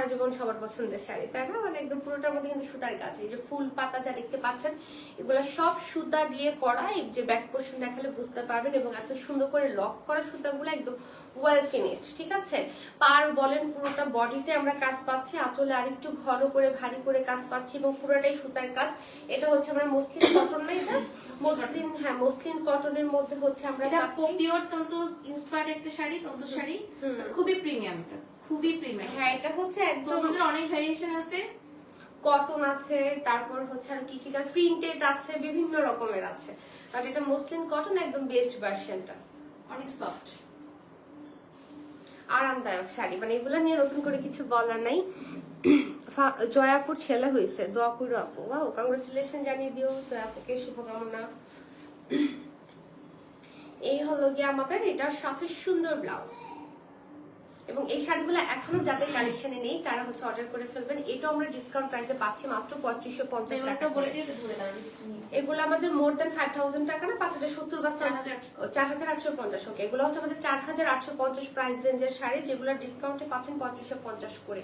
জীবন সবার পছন্দের শাড়ি, তাই না? মানে একদম পুরোটার মধ্যে কিন্তু সুতার কাজ, এই যে ফুল পাতা যা দেখতে পাচ্ছেন এগুলা সব সুতা দিয়ে করা। এই যে ব্যাক পোর্শন দেখালে বুঝতে পারবেন এবং এত সুন্দর করে লক করা সুতাগুলো একদম ওয়েল ফিনিশড, ঠিক আছে? পার বলেন পুরোটা বডিতে আমরা কাজ পাচ্ছি, আঁচলে আরেকটু ঘন করে ভারী করে কাজ পাচ্ছি এবং পুরোটাই সুতার কাজ। এটা হচ্ছে আমরা মসলিন কটন না, এটা মসলিন, হ্যাঁ মসলিন কটনের মধ্যে হচ্ছে আমরা পাচ্ছি। পিওর তন্তুস ইন্সপায়ার্ড একটা শাড়ি, তন্তুস শাড়ি, খুবই প্রিমিয়াম, এটা খুবই প্রিমিয়াম। হ্যাঁ, এটা হচ্ছে একদম তন্তুসের অনেক ভ্যারিয়েশন আছে, কটন আছে, তারপর হচ্ছে আর কি কি যার প্রিন্টেড আছে, বিভিন্ন রকমের আছে, বাট এটা মসলিন কটন একদম বেস্ট ভার্সনটা, অনেক সফট আরামদায়ক শাড়ি। মানে এগুলো নিয়ে নতুন করে কিছু বলার নাই। জয়াপুর ছেলে হয়েছে, দোয়া করো আপু। ওয়াও, কংগ্রেচুলেশন জানিয়ে দিও জয়াপুকে, শুভকামনা। এই হলো গিয়ে আমাদের এটার সাথে সুন্দর ব্লাউজ, এবং এই শাড়িগুলো এখনো যাদের কালেকশনে নেই তারা হচ্ছে অর্ডার করে ফেলবেন। এটা আমরা ডিসকাউন্ট প্রাইসে পাচ্ছি মাত্র 2550 টাকা বলে করে। দিয়ে ধরে দাও ডিসকাউন্ট নিয়ে। এগুলো আমাদের মোর দেন 5000 টাকা না 5070 বা 4850 4850। ওকে, এগুলো হচ্ছে আমাদের 4850 প্রাইস রেঞ্জের শাড়ি, যেগুলো ডিসকাউন্টে পাচ্ছেন 2550 করে।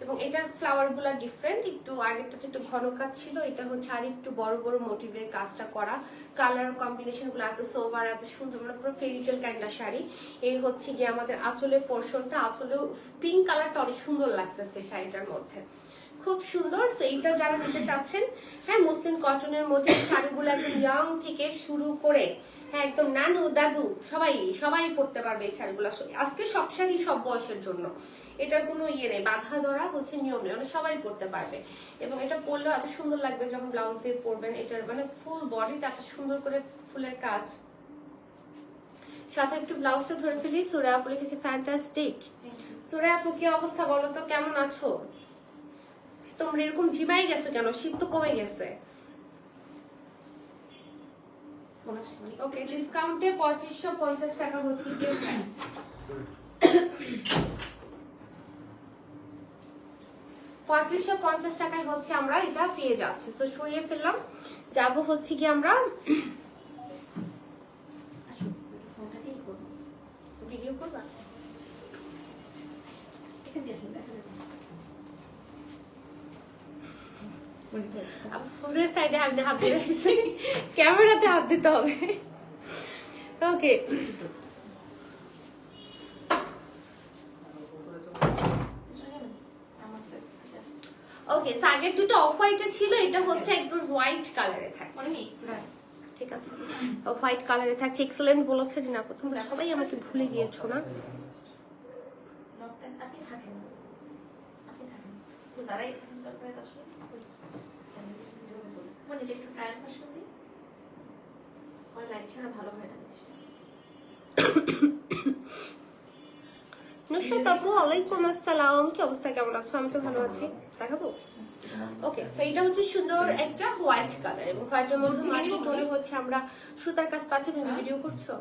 এবং এটার ফ্লাওয়ার গুলা ডিফারেন্ট, একটু আগেরটাতে একটু ঘন কাজ ছিল, এটা হচ্ছে আর একটু বড় বড় মোটিভের কাজটা করা। কালার কম্বিনেশন গুলো এত সোভার, এত সুন্দর, মানে পুরো ফেরিটেল কাইন্ডা শাড়ি। এই হচ্ছে গিয়ে আমাদের আঁচলের পোর্শনটা, আঁচলেও পিঙ্ক কালারটা অনেক সুন্দর লাগতেছে শাড়িটার মধ্যে, খুব সুন্দর। তো এইটা যারা নিতে চাচ্ছেন, হ্যাঁ মসলিন কটনের মধ্যে শাড়িগুলো একদম ইয়াং থেকে শুরু করে হ্যাঁ একদম নানু দাদু সবাই পরতে পারবে এই শাড়িগুলো। আজকে সব শাড়ি সব বয়সের জন্য, এটার কোনো ইয়ে নেই, বাধা ধরা হচ্ছে নিয়ম নেই, মানে সবাই পরতে পারবে। এবং এটা পরলেও এত সুন্দর লাগবে যখন ব্লাউজ দিয়ে পরবেন। এটার মানে ফুল বডিতে এত সুন্দর করে ফুলের কাজ, সাথে একটু ব্লাউজটা ধরে ফেলি। সুরা আপু লিখেছে ফ্যান্টাস্টিক। সুরা আপু কি অবস্থা বলো তো, কেমন আছো? তোমরা এরকম ঝিমাই গেছো কেন? শীত তো কমে গেছে। ফোন আসছে মানে ওকে, ডিসকাউন্টে 2550 টাকা হচ্ছে কি প্রাইস। 2550 টাকায় হচ্ছে আমরা এটা পেয়ে যাচ্ছি। সো সরিয়ে ফেললাম, যাবো হচ্ছে কি আমরা আসো ফোনটা দিয়ে করব। ভিডিও করবা। এখান দিয়ে আসেন দেখা যাবে। ফোনের সাইডে আপনি হাত দিয়ে রেখেছেন, ক্যামেরাতে হাত দিতে হবে। ওকে, ওকে, আগের দুটো অফ হোয়াইটে ছিল, এটা হচ্ছে একদম হোয়াইট কালারে থাকছে। ঠিক আছে, হোয়াইট কালারে থাকছে। এক্সেলেন্ট বলেছে রিনা আপু, তোমরা সবাই আমাকে ভুলে গিয়েছো না? আপনি থাকেন, তো দাঁড়াই থাকেন, তারপরে আসলে মানে এটা একটু ট্রায়াল ভার্সন দিই, আমার লাইট ছাড়া ভালো হয় না জিনিসটা। নুসরাত আপু ওয়ালাইকুম আসসালাম, কি অবস্থা, কেমন আছো? আমি তো ভালো আছি। দেখাবো। ওকে, সো এটা হচ্ছে সুন্দর একটা হোয়াইট কালার, এবং হোয়াইটের মধ্যে মাল্টি টোনে হচ্ছে আমরা সুতার কাজ পাচ্ছি। তুমি ভিডিও করছো?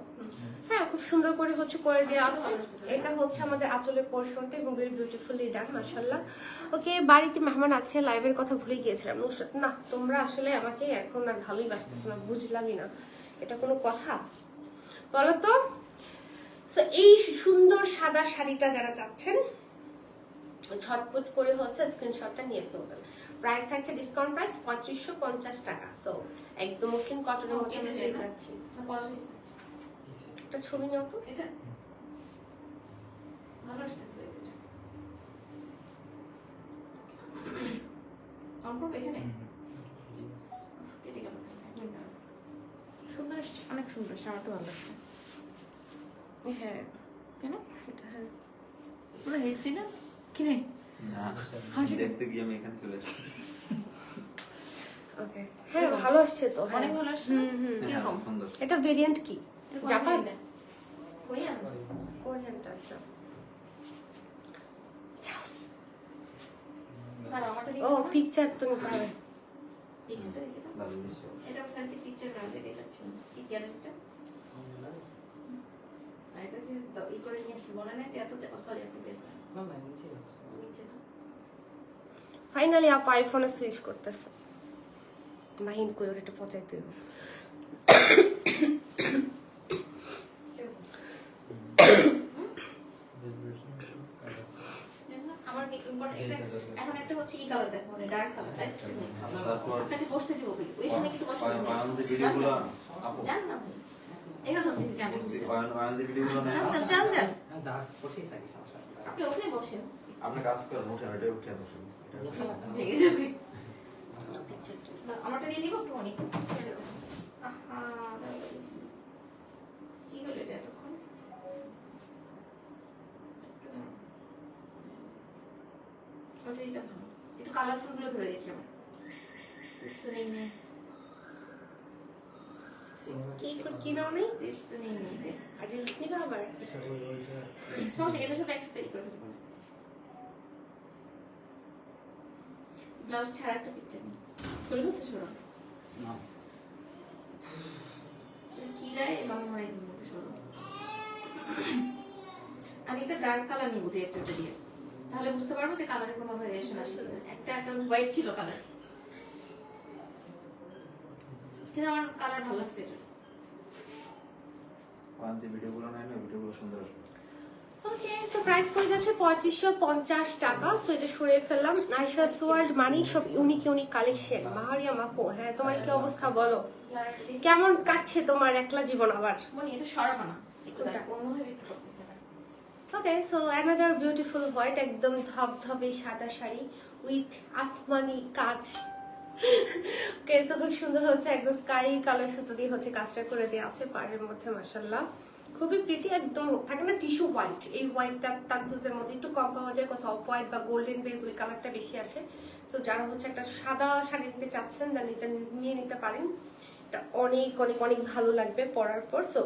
হ্যাঁ, খুব সুন্দর করে হচ্ছে করে দেওয়া আছে। এটা হচ্ছে আমাদের আঁচলের পোর্শনটা, এবং ভেরি বিউটিফুলি ডান, মাশাআল্লাহ। ওকে, বাড়িতে মেহমান আছে, লাইভের কথা ভুলে গিয়েছিলাম। নুসরাত, না তোমরা আসলে আমাকে এখন আর ভালোই বাসতেছো না, বুঝলামই না, এটা কোনো কথা বলো তো? সো এই সুন্দর সাদা শাড়িটা যারা চাচ্ছেন ঝটপট করে হচ্ছে স্ক্রিনশটটা নিয়ে ফেলবেন। প্রাইস থাকছে ডিসকাউন্ট প্রাইস 2550 টাকা। সো একদম মসলিন কটনের মধ্যে আমরা পেয়ে যাচ্ছি। একটা ছবি নাও তো। এটা ভালো আসতেছে এটা। অল্প এখানে কেটে গেল। সুন্দর আসছে, অনেক সুন্দর আসছে, আমার তো ভালো লাগছে। হ্যাঁ, কেন এটা হ্যাঁ পুরো হেস্টি না কি রে? না, দেখতে গিয়ে আমি এখানে চলে এসেছি। ওকে, হ্যাঁ ভালো আসছে তো, হ্যাঁ অনেক ভালো আসছে। কিরকম? সুন্দর। এটা ভেরিয়েন্ট কি? জাপান? কোরিয়ান? কোরিয়ানটা। আচ্ছা, তার আমারটা ও পিকচার তুমি পাবে। পিকচারটা দেখে দাও। দারুণ দৃশ্য। এটা সাথে পিকচার না যেটা দেখাচ্ছি কি গ্যালারিটা আর এটা যে ই করে নিয়ে আসি মনে নাই যে এত সরি আপনি বের করেন নিচে না ফাইনালি আপু আইফোনে সুইচ করতেছে। মাহিন কই ওর এটা পচাইতে হবে। আমার এটা এখন একটা হচ্ছে কি কালার দেখো মানে ডার্ক কালার রাইট তারপর আপনাকে বসতে দিব ওই ওইখানে একটু বসতে দিব অয়ন যে ভিডিওগুলো আপু জান না ভাই এখানে তো আপনি জানেন অয়ন যে ভিডিওগুলো নেয় না, জান জান দাঁড় বসেই থাকি সমস্যা নেই। আপনি ওখানে বসেন আপনি কাজ করেন, উঠে ওটা উঠে বসেন। ভেঙে যাবে আমারটা দিয়ে দিব একটু অনেক আহা কি হলো এটা এতক্ষণ একটু কালারফুল গুলো ধরে দেখি আমার রিলস তো নেই নেই কি নাও নেই? রিলস তো নেই নেই যে আর রিলস নিবে আবার? সমস্যা এটার সাথে একসাথে ই করে ফেলবো ব্লাউজ ছাড়া একটা পিকচার নেই চলে গেছে সরো না, কি রায় বাবা মারাই দিন সরো আমি এটা ডার্ক কালার নিব দুই একটা দিয়ে, তাহলে বুঝতে পারবো যে কালারে কোনো ভেরিয়েশন আসে কিনা। একটা হোয়াইট ছিল কালার, কিন্তু আমার কালার ভালো লাগছে এটা। ওয়ান যে ভিডিওগুলো নেয় না ভিডিওগুলো সুন্দর আসবে। ওকে, সো প্রাইস পড়ে যাচ্ছে 3550 টাকা। সো এটা সরিয়ে ফেললাম। আয়শা সোয়ার্ল্ড মানি সব ইউনিক ইউনিক কালেকশন। মাহারিয়াম আপু, হ্যাঁ তোমার কি অবস্থা বলো? কেমন কাটছে তোমার একলা জীবন আবার? মনি এটা সরাবো না, একটু দেখো অন্যভাবে একটু করতেছে না। ওকে, সো অ্যানাদার বিউটিফুল হোয়াইট, একদম ধবধবে সাদা শাড়ি উইথ আসমানি কাজ। ওকে, সো খুব সুন্দর হচ্ছে, একদম স্কাই কালার সুতো দিয়ে হচ্ছে কাজটা করে দেওয়া আছে পাড়ের মধ্যে। মাশাআল্লাহ খুবই প্রিটি, একদম থাকে না টিস্যু হোয়াইট, এই হোয়াইটটা তান্তুজের মধ্যে একটু কম পাওয়া যায়, অফ হোয়াইট বা গোল্ডেন বেজ ওই কালারটা বেশি আসে। তো যারা হচ্ছে একটা সাদা শাড়ি নিতে চাচ্ছেন দেন এটা নিয়ে নিতে পারেন। এটা অনেক অনেক অনেক ভালো লাগবে পরার পর। সো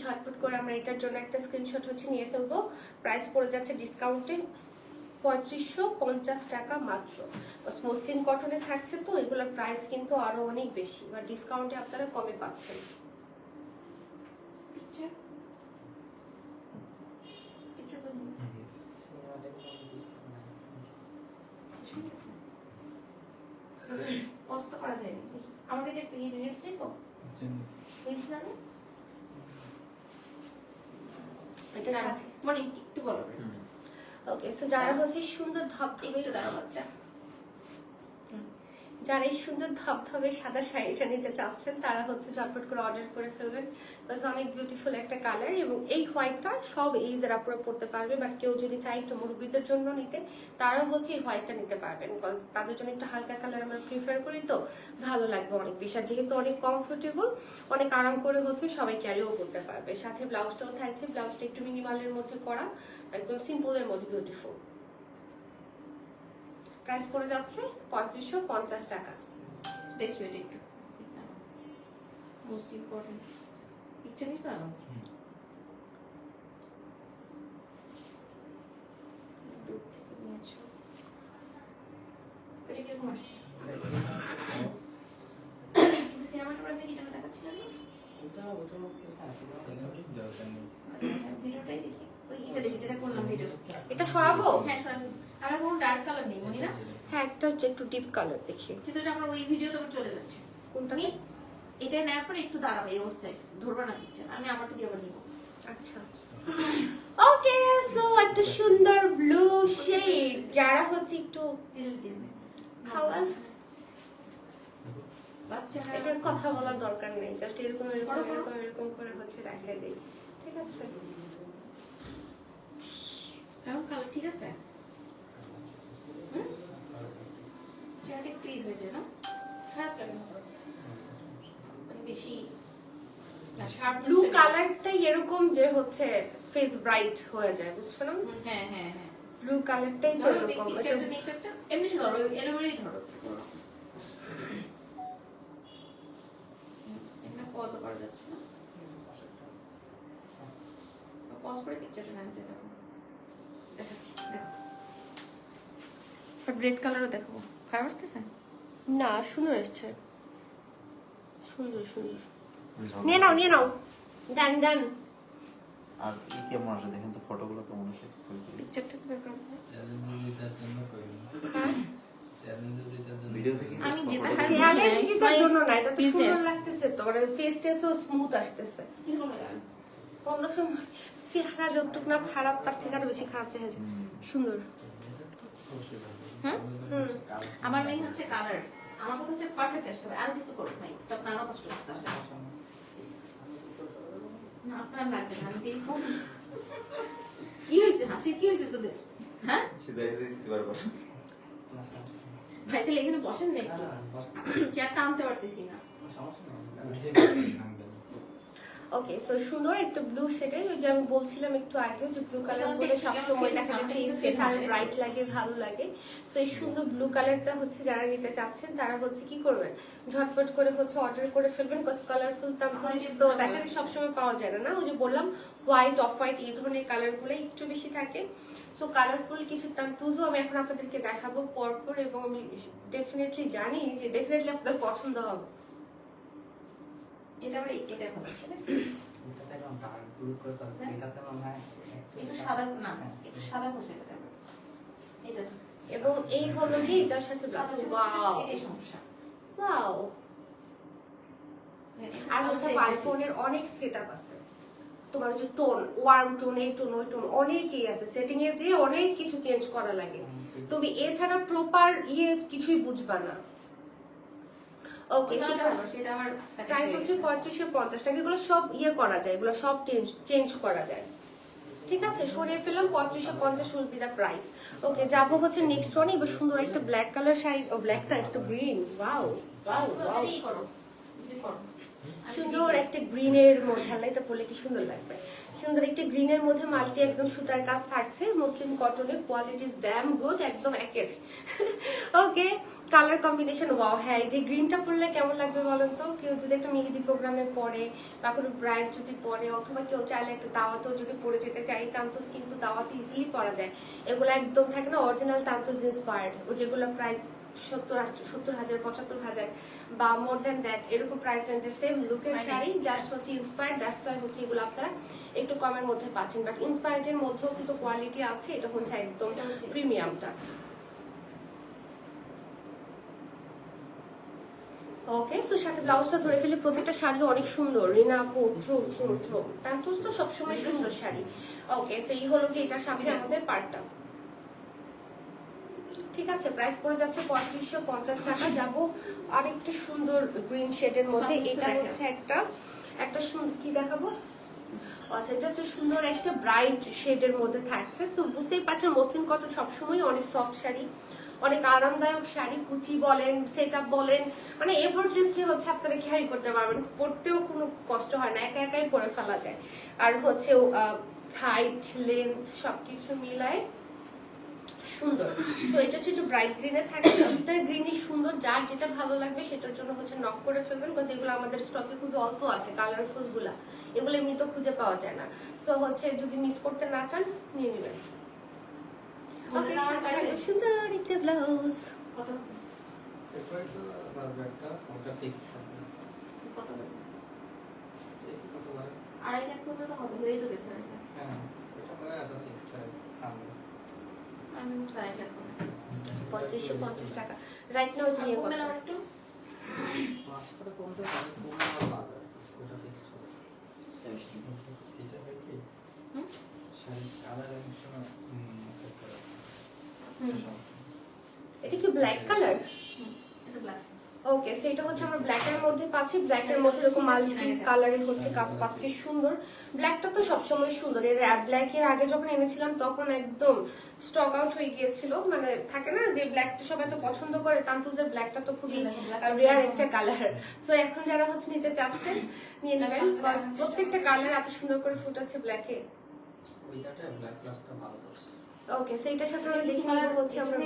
ঝটপট করে আমরা এটার জন্য একটা স্ক্রিনশট হচ্ছে নিয়ে ফেলবো। প্রাইস পড়ে যাচ্ছে ডিসকাউন্টে 3550 টাকা মাত্র। মসলিন কটনে থাকছে তো এগুলোর প্রাইস কিন্তু আরো অনেক বেশি, বা ডিসকাউন্টে আপনারা কমে পাচ্ছেন। পিকচার পিকচার করে দিন। কষ্ট করা যায় না, দেখি আমাদের রিলস নিছো, রিলস না এটা সাথে মনি একটু বলো। ওকে, সো যারা হচ্ছে সুন্দর ধবধবে, একটু দাঁড়াও বাচ্চা। যারা এই সুন্দর ধবধবে সাদা শাড়িটা নিতে চাচ্ছেন তারা হচ্ছে ঝটপট করে অর্ডার করে ফেলবেন। বিকজ অনেক বিউটিফুল একটা কালার, এবং এই হোয়াইটটা সব এইজের আপনারা পরতে পারবে। বাট কেউ যদি চায় একটু মুরব্বীদের জন্য নিতে, তারাও হচ্ছে এই হোয়াইটটা নিতে পারবেন। বিকজ তাদের জন্য একটু হালকা কালার আমরা প্রিফার করি, তো ভালো লাগবে অনেক বেশি। আর যেহেতু অনেক কমফোর্টেবল, অনেক আরাম করে হচ্ছে সবাই ক্যারিও করতে পারবে। সাথে ব্লাউজটাও থাকছে, ব্লাউজটা একটু মিনিমালের মধ্যে করা, একদম সিম্পলের মধ্যে বিউটিফুল। প্রাইস পড়ে যাচ্ছে 3550 টাকা। দেখি ওটা একটু মোস্ট ইম্পর্টেন্ট পিকচার নিছো না? দূর থেকে নিয়েছো, এটা কিরকম আসছে? কিন্তু সিনেমাটোগ্রাফি কি যেন দেখাচ্ছিল না? ভিডিওটাই দেখি, ওই এটা দেখি যেটা করলাম ভিডিও। এটা সরাবো? হ্যাঁ সরাবি। আমার কোনো ডার্ক কালার নেই মনি না, হ্যাঁ একটা হচ্ছে একটু ডিপ কালার দেখি। কিন্তু এটা আমার ওই ভিডিওতে আবার চলে যাচ্ছে। কোনটা? তুমি এটা নেওয়ার পরে একটু দাঁড়াবে এই অবস্থায়, ধরবা না পিকচার, আমি আমারটা দিয়ে আবার নিবো। আচ্ছা, ওকে, সো একটা সুন্দর ব্লু শেড, যারা হচ্ছে একটু দিলে দিবে কালার, বাচ্চা এটার কথা বলার দরকার নেই, জাস্ট এরকম এরকম এরকম এরকম করে হচ্ছে দেখাই দেই, ঠিক আছে? এখন কালার ঠিক আছে? চেহারাটা একটু ই হয়ে যায় না, খারাপ লাগে না তো? মানে বেশি না শার্প ব্লু কালারটা এরকম যে হচ্ছে ফেস ব্রাইট হয়ে যায়, বুঝছো না? হ্যাঁ হ্যাঁ হ্যাঁ, ব্লু কালারটাই তো ধরো এরকম। পিকচারটা নেই তো একটা এমনি ধরো, এলোমেলোই ধরো। এখানে পজও করা যাচ্ছে না, পজ করে পিকচারটা নেওয়া যায়। দেখো দেখাচ্ছি, দেখো রেড কালারও দেখো, খারাপ আসতেছে না, সুন্দর এসছে, সুন্দর সুন্দর। নিয়ে নাও নিয়ে নাও, ডান ডান। আর এই কেমন আসে দেখেন তো, ফটোগুলো কেমন আসে ছবিগুলো। পিকচারটা কি ব্যাপার? ভিডিও থেকে আমি যেটা photo- চেয়ারে জিতার জন্য না, এটা তো Business. সুন্দর লাগতেছে তো, আর ফেস টেসও স্মুথ আসতেছে। কিরকম লাগে? অন্য সময় চেহারা যতটুক না খারাপ, তার থেকে আরো বেশি খারাপ দেখা যায়। সুন্দর। হ্যাঁ হুম, আমার মেইন হচ্ছে কালার, আমার কথা হচ্ছে পারফেক্ট আসতে হবে, আর কিছু করো ভাই, তখন আরো কষ্ট করতে হবে না। আপনার লাগবে না, আমি দেখবো কি হয়েছে, হাসি কি হয়েছে তোদের? হ্যাঁ সিধাই দিয়েছি বারবার। ভাই তাহলে এখানে বসেন না একটু, চেয়ারটা আনতে পারতেছি না। ওকে, সো সুন্দর একটা ব্লু শেডে, ওই যে আমি বলছিলাম একটু আগেও যে ব্লু কালার গুলো সবসময় দেখা যায় ফেস ফেস আর ব্রাইট লাগে, ভালো লাগে। তো এই সুন্দর ব্লু কালারটা হচ্ছে যারা নিতে চাচ্ছেন তারা হচ্ছে কি করবেন, ঝটপট করে হচ্ছে অর্ডার করে ফেলবেন। কজ কালারফুল তো দেখা যায় সবসময় পাওয়া যায় না, ওই যে বললাম হোয়াইট অফ হোয়াইট এই ধরনের কালার গুলো একটু বেশি থাকে। সো কালারফুল কিছু তান্তুজও আমি এখন আপনাদেরকে দেখাবো পরপর, এবং আমি ডেফিনেটলি জানি যে ডেফিনেটলি আপনাদের পছন্দ হবে। এটা আবার এটা ভালো, ঠিক আছে? ডার্ক ব্লু করে ফেলছে এটাতে মনে হয় একটু সাদা না একটু সাদা করছে এটা এটা এবং এই হলো কি এটার সাথে ওয়াও এটাই সমস্যা ওয়াও আর হচ্ছে আইফোনের অনেক সেটআপ আছে তোমার যে টোন ওয়ার্ম টোন এই টোন ওই টোন অনেকই আছে সেটিং এ যে অনেক কিছু চেঞ্জ করা লাগে তুমি এছাড়া প্রপার কিছুই বুঝবা না ওকে সেটা আমার প্রাইস হচ্ছে 3550 টাকা এগুলো সব করা যায় এগুলো সব চেঞ্জ করা যায় ঠিক আছে সরিয়ে ফেললাম 3550 will be the price okay যাবো হচ্ছে নেক্সট ওয়ান এবার সুন্দর একটা ব্ল্যাক কালার শাড়ি ও ব্ল্যাকটা একটু গ্রিন ওয়াও ওয়াও ওয়াও করো করো সুন্দর একটা গ্রিনের মধ্যে এটা পরলে কি সুন্দর লাগবে সুন্দর একটা গ্রিনের মধ্যে মাল্টি একদম সুতার কাজ থাকছে মুসলিম কটনের কোয়ালিটি ইজ ড্যাম গুড একদম একের ওকে কালার কম্বিনেশন ওয়াও হ্যাঁ এই যে গ্রিনটা পরলে কেমন লাগবে বলেন তো কেউ যদি একটা মেহেদি প্রোগ্রামে পরে বা কোনো ব্রাইড যদি পরে অথবা কেউ চাইলে একটা দাওয়াতেও যদি পরে যেতে চাই তান্তোস কিন্তু দাওয়াতে ইজিলি পরা যায় এগুলো একদম থাকে না অরিজিনাল তান্তোস ইন্সপায়ার্ড ও যেগুলো প্রাইস 70,000 75,000 বা মোর দ্যান দ্যাট এরকম প্রাইস রেঞ্জের সেম লুকের শাড়ি জাস্ট হচ্ছে ইন্সপায়ার্ড দ্যাটস ওয়াই হচ্ছে এগুলো আপনারা একটু কমের মধ্যে পাচ্ছেন বাট ইন্সপায়ার্ড এর মধ্যেও কিন্তু কোয়ালিটি আছে এটা হচ্ছে একদম প্রিমিয়ামটা ওকে সো সাথে ব্লাউজটা ধরে ফেলে প্রত্যেকটা শাড়ি অনেক সুন্দর রিনা আপু ট্রু ট্রু ট্রু তান্তোস তো সবসময় সুন্দর শাড়ি ওকে সো এই হলো কি এটার সাথে আমাদের পার্টটা ঠিক আছে প্রাইস পড়ে যাচ্ছে 3550 টাকা যাবো আরেকটা সুন্দর গ্রিন শেডের মধ্যে এটা হচ্ছে একটা সুন্দর কি দেখাবো আচ্ছা এটা হচ্ছে সুন্দর একটা ব্রাইট শেডের মধ্যে থাকছে তো বুঝতেই পারছেন মসলিন কটন সবসময় অনেক সফট শাড়ি অনেক আরামদায়ক শাড়ি কুচি বলেন সেটআপ বলেন মানে এফোর্টলেসলি হচ্ছে আপনারা ক্যারি করতে পারবেন পরতেও কোনো কষ্ট হয় না একা একাই পরে ফেলা যায় আর হচ্ছে হাইট লেন্থ সবকিছু মিলায় সুন্দর তো এটা হচ্ছে একটু ব্রাইট গ্রিনে থাকে দুটা গ্রিনই সুন্দর যার যেটা ভালো লাগবে সেটার জন্য হচ্ছে নক করে ফেলবেন বিকজ এগুলো আমাদের স্টকে খুবই অল্প আছে কালারফুল গুলা এগুলো এমনি তো খুঁজে পাওয়া যায় না সো হচ্ছে যদি মিস করতে না চান নিয়ে নেবেন ওকে সুন্দর একটা ব্লাউজ কত এরপরে তো একটা ওটা ফিক্স থাকবে কত দেখি কত লাগে 2.5 লাখ মতো তো হবে হয়ে যাবে স্যার হ্যাঁ এটা মানে এত ফিক্সড হয় সামনে আমি 2.5 লাখ 3550 টাকা রাইট নাও এটা নিয়ে কমবে না কথা একটু মাস করে কমতে পারে কমে আর বাড়বে ওটা ফিক্সড হবে এটা হয় কি হুম শাড়ি কালার সময় সেট করা এটা কি ব্ল্যাক কালার এটা ব্ল্যাক ওকে সো এটা হচ্ছে আমরা ব্ল্যাক এর মধ্যে পাচ্ছি ব্ল্যাক এর মধ্যে এরকম মাল্টি কালারের হচ্ছে কাজ পাচ্ছি সুন্দর ব্ল্যাকটা তো সবসময় সুন্দর এর ব্ল্যাক এর আগে যখন এনেছিলাম তখন একদম স্টক আউট হয়ে গিয়েছিল মানে থাকে না যে ব্ল্যাকটা সবাই তো পছন্দ করে তান্তোসের ব্ল্যাকটা তো খুবই রেয়ার একটা কালার সো এখন যারা হচ্ছে নিতে চাচ্ছেন নিয়ে নেবেন বিকজ প্রত্যেকটা কালার এত সুন্দর করে ফুটেছে ব্ল্যাকে ওইটাতে ব্ল্যাক ক্লাসটা ভালো তো ওকে সো এটার সাথে আমরা দেখি নিব হচ্ছে আমরা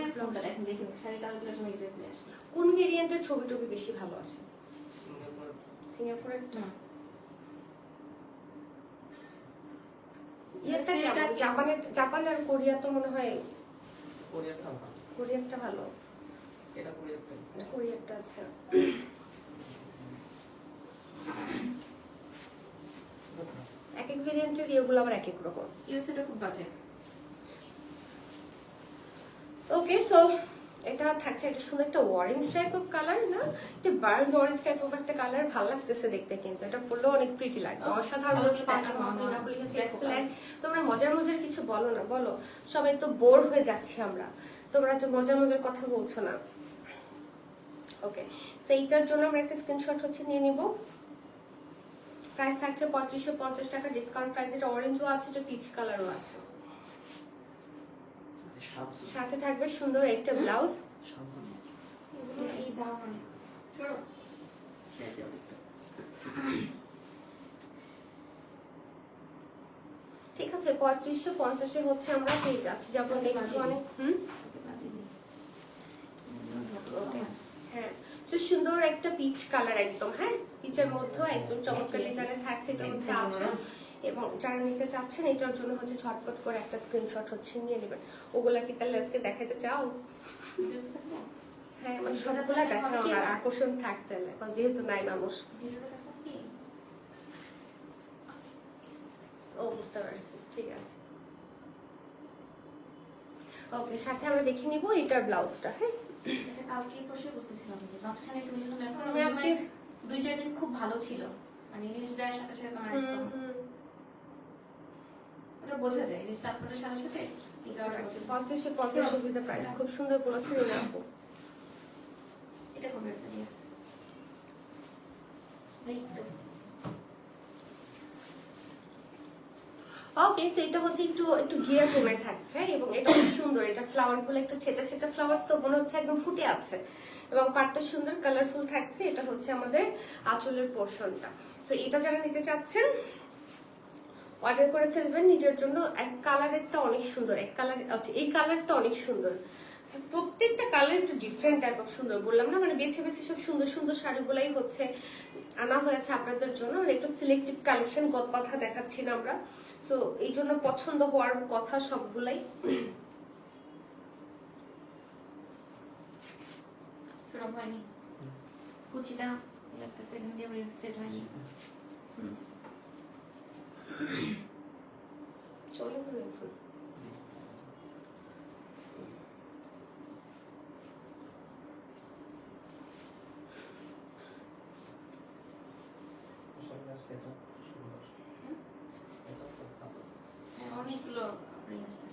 এখন দেখি শাড়িটা আরগুলো তুমি এক্স্যাক্টলি আসে কোন ভেরিয়েন্টের ছবি টবি বেশি ভালো আছে সিঙ্গাপুর সিঙ্গাপুরের হুম ইয়েটা কেমন জাপান আর কোরিয়া তো মনে হয় কোরিয়াটা ভালো কোরিয়ারটা ভালো এটা কোরিয়াটা কোরিয়ারটা আচ্ছা এক এক ভেরিয়েন্টের ইয়েগুলো আবার এক এক রকম ইউএসএটা খুব বাজে ওকে সো এটা থাকছে একটা সুন্দর একটা অরেঞ্জ টাইপ অফ কালার না এটা বার্ন অরেঞ্জ টাইপ অফ একটা কালার ভালো লাগতেছে দেখতে কিন্তু এটা পরলেও অনেক প্রিটি লাগবে অসাধারণ হচ্ছে এক্সেলেন্ট তোমরা মজার মজার কিছু বলো না বলো সবাই তো বোর হয়ে যাচ্ছি আমরা তোমরা যে মজার মজার কথা বলছো না ওকে সো এইটার জন্য আমরা একটা স্ক্রিনশট হচ্ছে নিয়ে নিব প্রাইস থাকছে 3550 টাকা ডিসকাউন্ট প্রাইস এটা অরেঞ্জও আছে এটা পিচ কালারও আছে সাথে থাকবে সুন্দর একটা ব্লাউজ এই দাম অনেক চলো সেটা ঠিক আছে 3550 হচ্ছে আমরা পেয়ে যাচ্ছি যাবো নেক্সট ওয়ানে হ্যাঁ তো সুন্দর একটা পিচ কালার একদম হ্যাঁ পিচের মধ্যে একদম চমৎকার ডিজাইনের থাকছে এটা হচ্ছে আছে এবং যারা নিতে চাচ্ছেন এটার জন্য হচ্ছে ঝটপট করে একটা স্ক্রিনশট হচ্ছে নিয়ে নেবেন ওগুলা কি তাহলে আজকে দেখাতে চাও হ্যাঁ মানে সবগুলা দেখানো আর আকর্ষণ থাকতে যেহেতু নাই মানুষ ও বুঝতে পারছি, ঠিক আছে। ওকে, সাথে আমরা দেখে নিব এটার ব্লাউজটা। হ্যাঁ, এটা কালকে বসে বসেছিলাম যে মাঝখানে তুমি যখন এখন আমি আজকে 2-4 দিন খুব ভালো ছিল, মানে নিজ দেওয়ার সাথে সাথে তোমার একদম ওটা বোঝা যায় নিজ আপলোডের সাথে সাথে এই জায়গাটা বোঝা যায়। 50 সুবিধা প্রাইস খুব সুন্দর বলেছেন এই আপু। এটা কবে একটা দিয়ে ভাই ওকে, সো এটা হচ্ছে একটু একটু গিয়ার টোনে থাকছে এবং এটা খুব সুন্দর। এটা ফ্লাওয়ার গুলো একটু ছেটা ছেটা ফ্লাওয়ার, তো মনে হচ্ছে একদম ফুটে আছে এবং পাটটা সুন্দর কালারফুল থাকছে। এটা হচ্ছে আমাদের আঁচলের পোর্শনটা। সো এটা যারা নিতে চাচ্ছেন অর্ডার করে ফেলবেন নিজের জন্য। এক কালারেরটা অনেক সুন্দর, এক কালার আচ্ছা এই কালারটা অনেক সুন্দর, প্রত্যেকটা কালার একটু ডিফারেন্ট টাইপ অফ সুন্দর। বললাম না, মানে বেছে বেছে সব সুন্দর সুন্দর শাড়িগুলাই হচ্ছে আনা হয়েছে আপনাদের জন্য, মানে একটু সিলেক্টিভ কালেকশন, কথা দেখাচ্ছি না আমরা। সো এই জন্য পছন্দ হওয়ার কথা সবগুলাই। সেরকম হয়নি, কুচিটা লাগতেছে এখান দিয়ে আমার সেট হয়নি। চলো একটু সেটা সুন্দর, এটা খুব ভালো। অনেকগুলো আপনি আছে।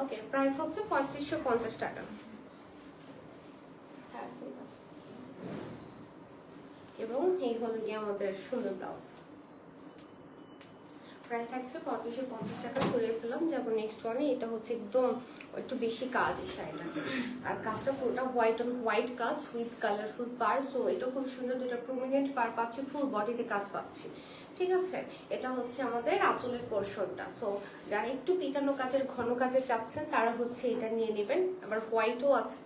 ওকে, প্রাইস হচ্ছে 3550 টাকা। এবং এই হলো গিয়ে আমাদের সুন্দর ব্লাউজ। প্রাইস থাকছে 3550 টাকা। সরিয়ে ফেলাম, যাবো নেক্সট ওয়ানে। এটা হচ্ছে একদম একটু বেশি কাজ এই শাড়িটাতে, আর কাজটা পুরোটা হোয়াইট অন হোয়াইট কাজ উইথ কালারফুল পার। সো এটা খুব সুন্দর, দুটো প্রমিনেন্ট পার পাচ্ছি, ফুল বডিতে কাজ পাচ্ছি। ঠিক আছে, এটা হচ্ছে আমাদের আঁচলের পোর্শনটা। সো যারা একটু পিটানো কাজের ঘন কাজের চাচ্ছেন তারা হচ্ছে এটা নিয়ে নেবেন। আবার হোয়াইটও আছে,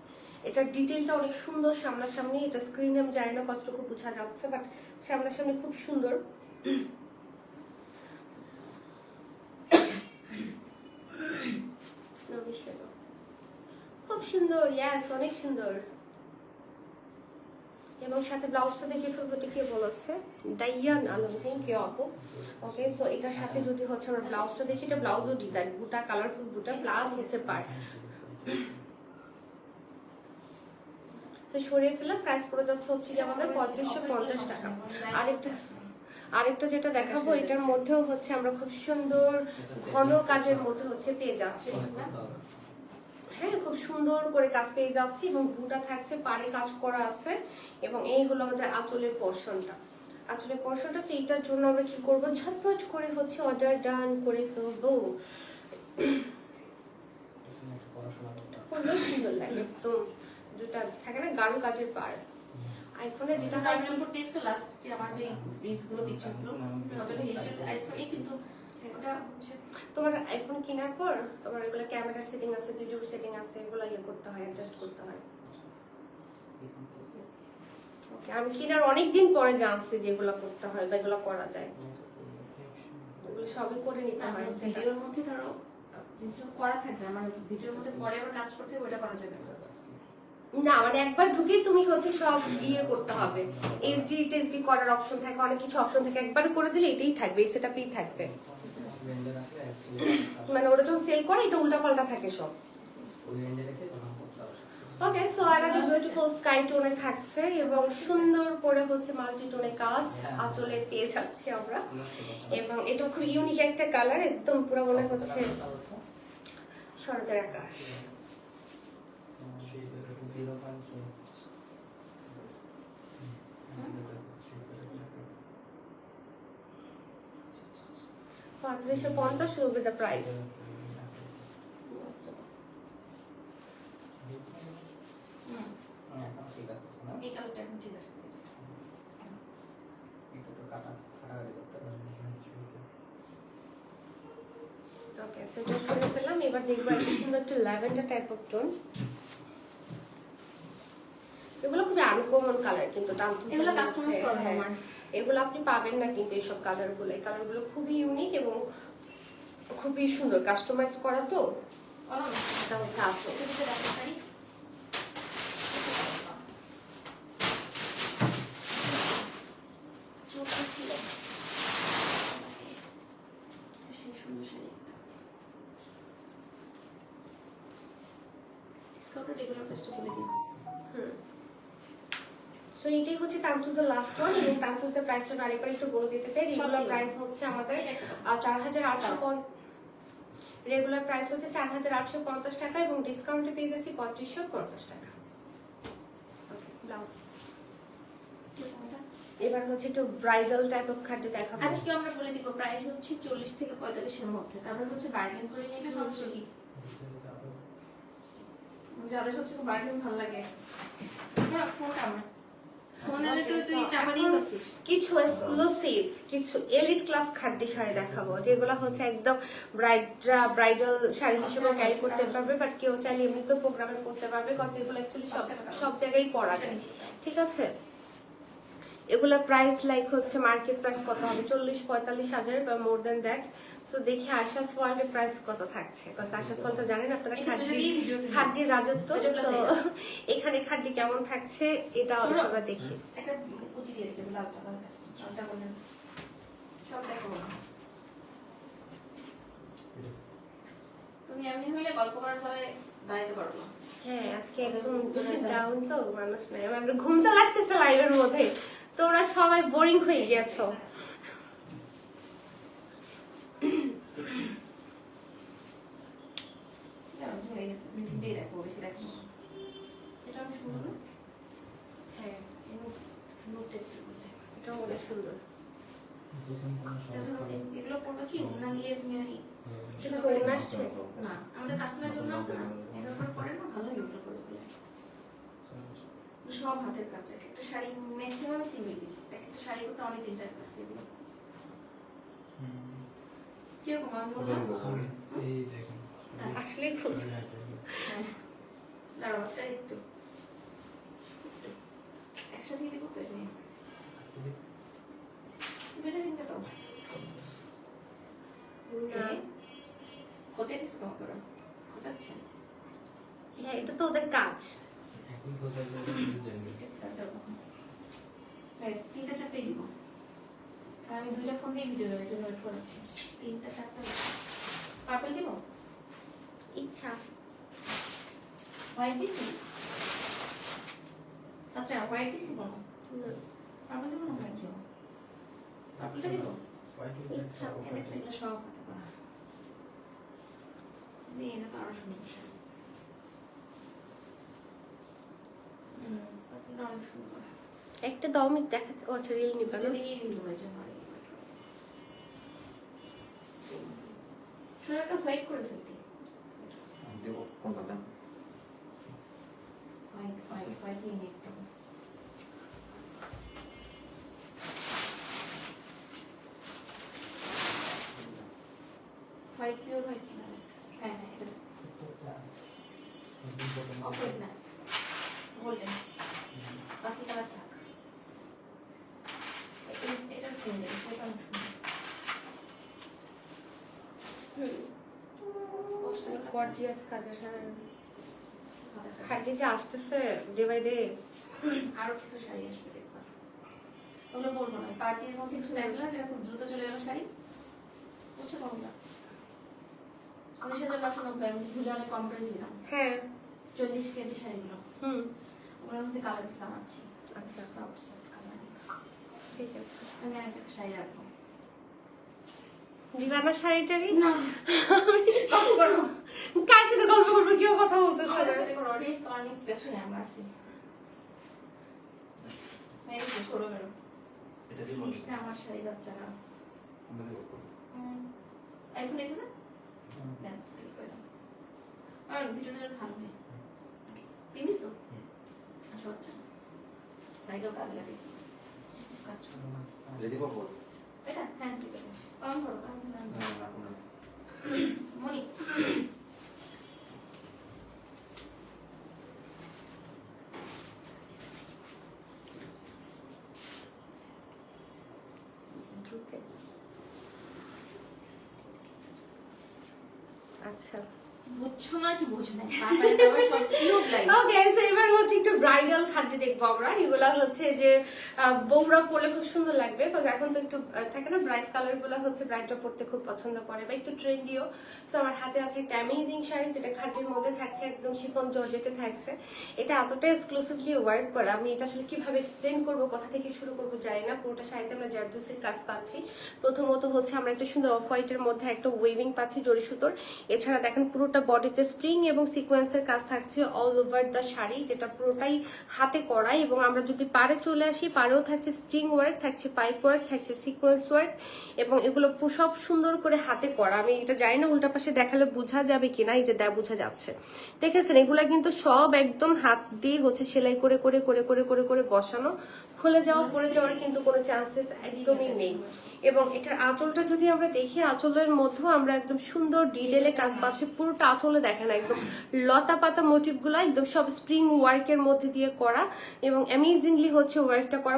এটার ডিটেলটা অনেক সুন্দর সামনাসামনি। এটা স্ক্রিনে আমি জানি না কতটুকু বোঝা যাচ্ছে, বাট সামনাসামনি খুব সুন্দর। খুব সুন্দর, ইয়াস অনেক সুন্দর। এবং সাথে ব্লাউজটা দেখে ফেলবো, এটা কে বলেছে? ডাইয়ান আলম, থ্যাংক ইউ আপু। ওকে, সো এটার সাথে যদি হচ্ছে আমরা ব্লাউজটা দেখি, এটা ব্লাউজও ডিজাইন বুটা, কালারফুল বুটা, প্লাস হচ্ছে পার। তো সরিয়ে ফেলাম, প্রাইস পড়ে যাচ্ছে হচ্ছে কি আমাদের 3550 টাকা। আরেকটা যেটা দেখাবো, এটার মধ্যেও হচ্ছে আমরা খুব সুন্দর ঘন কাজের মধ্যে হচ্ছে পেয়ে যাচ্ছি। হ্যাঁ, খুব সুন্দর করে কাজ পেয়ে যাচ্ছি এবং বুটা থাকছে, পাড়ে কাজ করা আছে। এবং এই হলো আমাদের আঁচলের পোর্শনটা। আঁচলের পোর্শনটা, সেইটার জন্য আমরা কি করব, ঝটপট করে হচ্ছে অর্ডার ডান করে ফেলবো। খুবই সুন্দর লাগে একদম, যেটা থাকে না গাঢ় কাজের পার। আইফোনে যেটা হয় কি, দেখছো লাস্ট যে আমার যে রিলসগুলো পিকচারগুলো ওটা হিটেড আইফোনে, কিন্তু ওটা হচ্ছে তোমার আইফোন কেনার পর তোমার এগুলো ক্যামেরার সেটিং আছে, ভিডিওর সেটিং আছে, এগুলো ইয়ে করতে হয়, অ্যাডজাস্ট করতে হয়। ওকে, আমি কেনার অনেকদিন পরে জানছি যে এগুলো করতে হয় বা এগুলো করা যায়। এগুলো সবই করে নিতে হয়। ভিডিওর মধ্যে ধরো যেসব করা থাকবে আমার ভিডিওর মধ্যে পরে আবার কাজ করতে হবে, ওটা করা যাবে না। না, মানে একবার ঢুকে তুমি হচ্ছে সব ইয়ে করতে হবে। এইচডি টেসডি করার অপশন থাকে, অনেক কিছু অপশন থাকে, একবার করে দিলে এটাই থাকবে, এই সেটআপই থাকবে। মানে ওরা যখন সেল করে এটা উল্টাপাল্টা থাকে সব। ওকে, সো আর একটা বিউটিফুল স্কাই টোনে থাকছে এবং সুন্দর করে হচ্ছে মাল্টি টোনে কাজ আঁচলে পেয়ে যাচ্ছি আমরা। এবং এটা খুব ইউনিক একটা কালার, একদম পুরো মনে হচ্ছে শরতের আকাশ। $3550 will be the price. এই কালারটা এখন ঠিক আছে। ওকে, সো এটা করে ফেললাম। এবার দেখবো একটা সুন্দর একটা ল্যাভেন্ডার টাইপ অফ টোন। এগুলো খুবই আনকমন কালার, কিন্তু দাম এগুলো কাস্টমাইজ করা হয় আমার। এগুলো আপনি পাবেন না কিন্তু এইসব কালারগুলো। এই কালারগুলো খুবই ইউনিক এবং খুবই সুন্দর, কাস্টমাইজ করা। তো এটা হচ্ছে আঁচল। সুন্দর শাড়ি একটা। ডিসকাউন্টের রেগুলার প্রাইসটা বলে দিন। সো এটাই হচ্ছে তানতুজের লাস্ট ওয়ান, এবং তানতুজের প্রাইসটা আরেকবার একটু বলে দিতে চাই। রেগুলার প্রাইস হচ্ছে আমাদের 4850, রেগুলার প্রাইস হচ্ছে 4850 টাকা, এবং ডিসকাউন্টে পেয়ে যাচ্ছি 3550 টাকা। ওকে, ব্লাউজ। এবার হচ্ছে একটু ব্রাইডাল টাইপ অফ খাদ্য দেখাবো। আজকে আমরা বলে দিব প্রাইস হচ্ছে 40 থেকে 45 এর মধ্যে। তারপর হচ্ছে বার্গেন করে নেবে, সমস্যা কি? যাদের হচ্ছে বার্গেন ভালো লাগে। আমার ফোনটা আমার ফোনে তো তুই চাপা দিয়ে পাচ্ছিস। কিছু এক্সক্লুসিভ, কিছু এলিট ক্লাস খাদ্য শাড়ি দেখাবো, যেগুলো হচ্ছে একদম ব্রাইডাল শাড়ি হিসেবে ক্যারি করতে পারবে, বাট কেউ চাইলে এমনিতে প্রোগ্রামে করতে পারবে, কজ এগুলো অ্যাকচুয়ালি সব জায়গায় পরা যায়। ঠিক আছে, এগুলা প্রাইস লাইক হচ্ছে মার্কেট প্রাইস কত হবে, 40-45 হাজার বা মোর দেন দ্যাট। সো দেখি আশাস ওয়ার্ল্ডের প্রাইস কত থাকছে, কজ আশাস ওয়ার্ল্ড তো জানেন আপনারা খাদ্যের রাজত্ব। তো এখানে খাদ্য কেমন থাকছে এটা আমরা দেখি। একটা কুচি দিয়ে দিতে লালটা লালটা লালটা বলেন সব দেখো না। তুমি এমনি হইলে গল্প করার চলে দাঁড়াইতে পারো না। হ্যাঁ, আজকে একদম ডাউন তো, মানুষ নাই, আমার ঘুম চলে আসতেছে লাইভের মধ্যে, তোমরা সবাই বোরিং হয়ে গেছো। এটা আমি শুনবো না। হ্যাঁ, এটা অনেক সুন্দর। এগুলো পড়বে কি না নিয়ে তুমি এটা তো ওড়না আসছে। না আমাদের কাস্টমাইজ জন্য আছে না, এটার উপর পরে না ভালো এগুলো করে বলে সব হাতের কাজ। একটা শাড়ি ম্যাক্সিমাম সিঙ্গেল পিস, একটা শাড়ি করতে অনেক দিন টাইম লাগছে। এগুলো কিরকম আমি বললাম এই দেখুন আসলে খুব দাঁড়াও বাচ্চা একটু একসাথে দিব তো দুটো তিনটা দাও। খোঁজে দিস তোমাকে ওরা খোঁজাচ্ছে। হ্যাঁ, এটা তো ওদের কাজ। এখন কোথায় যাবে জানি তিনটা চারটেই দিব, কারণ আমি দুইটা ফোন দিয়ে ভিডিও জন্য ওয়েট করাচ্ছি। তিনটা চারটা পার্পল দিব, ইচ্ছা। হোয়াইট দিছি। আচ্ছা হোয়াইট দিছি বলো, পার্পল দিব না হোয়াইট দিব? পার্পলটা দিব। ইচ্ছা। এগুলো সব হাতে করা নেই, এটা তো আরো সুন্দর শাড়ি। পার্পলটা অনেক সুন্দর। একটা দাও, আমি দেখাতে। ও আচ্ছা, রিল নিবা না? যদি এই দিব এই জন্য একটা হোয়াইট করে ফেলতি। দেবো কোনটা দেন? হোয়াইট হোয়াইট হোয়াইট নিয়ে নিতে হবে। হোয়াইট পিওর হোয়াইট কিনা? হ্যাঁ হ্যাঁ, এটা অফ হোয়াইট না, গোল্ডেন। বাকি কালার থাক। এটা সিঙ্গেল, এটা অনেক সুন্দর। গর্জিয়াস কাজের। হ্যাঁ, খাদ্য যে আসতেছে ডে বাই ডে। আরো কিছু শাড়ি আসবে দেখবা, ওগুলো বলবো না। পার্টির মধ্যে কিছু দেখলা যেটা খুব দ্রুত চলে গেল শাড়ি, বুঝছো কোনটা? 19,990 আমি ভুলে অনেক কম প্রাইস দিলাম। হ্যাঁ, 40 কেজি শাড়িগুলো, ওগুলোর মধ্যে কালার ইসলাম আছে। আচ্ছা, সফট সফট কালার। ঠিক আছে। আমি একটা শাড়ি রাখবো। দিবানা শাড়িটারই না গল্প করবো, কার সাথে গল্প করবো, কেউ কথা বলতেছে আমাদের না। সাথে কোনো অডিয়েন্স অনেক পেছনে আমরা আছি। এই তো ছোট বেরো এটা দিব জিনিসটা আমার শাড়ি বাচ্চারা। আমরা দেবো। আইফোন এটা না দেন ক্লিক করে দাও। আর ভিডিওটা ভালো নেই পিনিসো আচ্ছা আচ্ছা রাইডও কাজ লাগিয়েছি কাজ করো না রেডি করবো? এটা হ্যাঁ ঠিক আছে অন করো অন আপনার মনি আচ্ছা, বুঝছো না কি বুঝো না তারপরে তারপরে সব কিউট লাগে ওকে, সো এবার হচ্ছে একটু ব্রাইডাল খাদ্য দেখবো আমরা। এগুলা হচ্ছে যে বউরা পরলে খুব সুন্দর লাগবে, বিকজ এখন তো একটু থাকে না ব্রাইট কালার গুলা হচ্ছে ব্রাইডরা পরতে খুব পছন্দ করে বা একটু ট্রেন্ডিও। সো আমার হাতে আছে একটা অ্যামেজিং শাড়ি, যেটা খাদ্যের মধ্যে থাকছে, একদম শিফন জর্জেটে থাকছে। এটা এতটা এক্সক্লুসিভলি ওয়ার্ক করা, আমি এটা আসলে কিভাবে এক্সপ্লেন করবো, কোথা থেকে শুরু করবো জানি না। পুরোটা শাড়িতে আমরা জারদোসির কাজ পাচ্ছি। প্রথমত হচ্ছে আমরা একটা সুন্দর অফ হোয়াইটের মধ্যে একটা ওয়েভিং পাচ্ছি জরি সুতোর। এছাড়া দেখেন পুরোটা বডিতে স্প্রিং এবং সিকোয়েন্সের কাজ থাকছে অল ওভার দ্য শাড়ি, যেটা পুরোটাই হাতে করা। এবং আমরা যদি পাড়ে চলে আসি, পাড়েও থাকছে স্প্রিং ওয়ার্ক, থাকছে পাইপ ওয়ার্ক, থাকছে সিকোয়েন্স ওয়ার্ক, এবং এগুলো সব সুন্দর করে হাতে করা। আমি এটা জানি না উল্টা পাশে দেখালে বোঝা যাবে কিনা, এই যে বোঝা যাচ্ছে, দেখেছেন? এগুলা কিন্তু সব একদম হাত দিয়ে হচ্ছে সেলাই করে করে করে করে করে করে বসানো। খুলে যাওয়া পড়ে যাওয়ার কিন্তু কোনো চান্সেস একদমই নেই। এবং এটার আঁচলটা যদি আমরা দেখি, আঁচলের মধ্যেও আমরা একদম সুন্দর ডিটেলে কাজ পাচ্ছি। পুরোটা আঁচলে দেখেন একদম লতা পাতা মোটিভ গুলা একদম সব স্প্রিং ওয়ার্কের মধ্যে দিয়ে করা, এবং অ্যামেজিংলি হচ্ছে ওয়ার্কটা করা।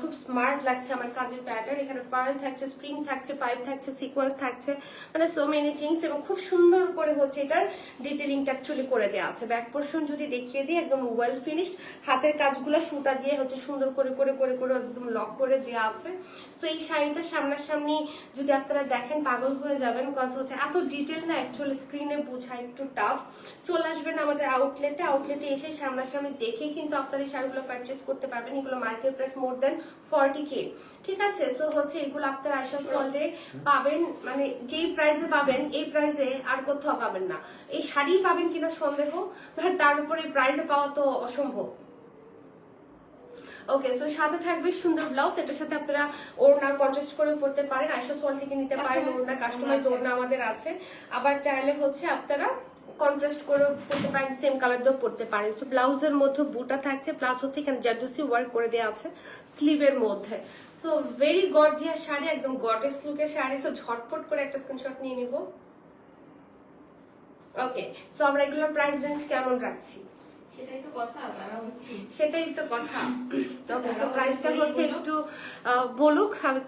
খুব স্মার্ট লাগছে আমার কাজের প্যাটার্ন। এখানে পার্ল থাকছে, স্প্রিং থাকছে, পাইপ থাকছে, সিকোয়েন্স থাকছে, মানে সো মেনি থিংস। এবং খুব সুন্দর করে হচ্ছে এটার ডিটেলিংটা অ্যাকচুয়ালি করে দেওয়া আছে। ব্যাক পোর্শন যদি দেখিয়ে দিই, একদম ওয়েল ফিনিশড, হাতের কাজগুলো সুতা দিয়ে হচ্ছে সুন্দর করে করে করে করে একদম লক করে দেওয়া আছে। তো এই শাড়িটা সামনাসামনি যদি আপনারা দেখেন পাগল হয়ে যাবেন, বিকজ হচ্ছে এত ডিটেল না অ্যাকচুয়ালি স্ক্রিনে বোঝা একটু টাফ। চলে আসবেন আমাদের আউটলেটে এসে সামনাসামনি দেখে কিন্তু আপনারা এই শাড়িগুলো পারচেস করতে পারবেন। এগুলো মার্কেট প্রাইস মোর দেন 40K, ঠিক আছে? সো হচ্ছে এগুলো আপনারা আইসা ফলে পাবেন, মানে যেই প্রাইসে পাবেন এই প্রাইসে আর কোথাও পাবেন না। এই শাড়ি পাবেন কিনা সন্দেহ, তার উপরে প্রাইসে পাওয়া তো অসম্ভব। ওকে, সো সাথে থাকবে সুন্দর ব্লাউজ, এটার সাথে আপনারা ওড়না কন্ট্রাস্ট করে পড়তে পারেন, আইসা সোয়াল থেকে নিতে পারেন। ওড়না কাস্টমাইজ ওড়না আমাদের আছে, আবার চাইলে হচ্ছে আপনারা কন্ট্রাস্ট করে পড়তে পারেন, সেম কালার দিয়েও পড়তে পারেন। সো ব্লাউজের মধ্যে বুটা থাকছে, প্লাস হচ্ছে এখানে জারদোসি ওয়ার্ক করে দেওয়া আছে স্লিভের মধ্যে। সো ভেরি গর্জিয়াস শাড়ি, একদম গর্জিয়াস লুকের শাড়ি। সো ঝটপট করে একটা স্ক্রিনশট নিয়ে নিব। ওকে, সো আমরা এগুলোর প্রাইস রেঞ্জ কেমন রাখছি? সেটাই তো কথা সেটাই তো কথা। প্রাইসটা হচ্ছে একটু বলুক, আমি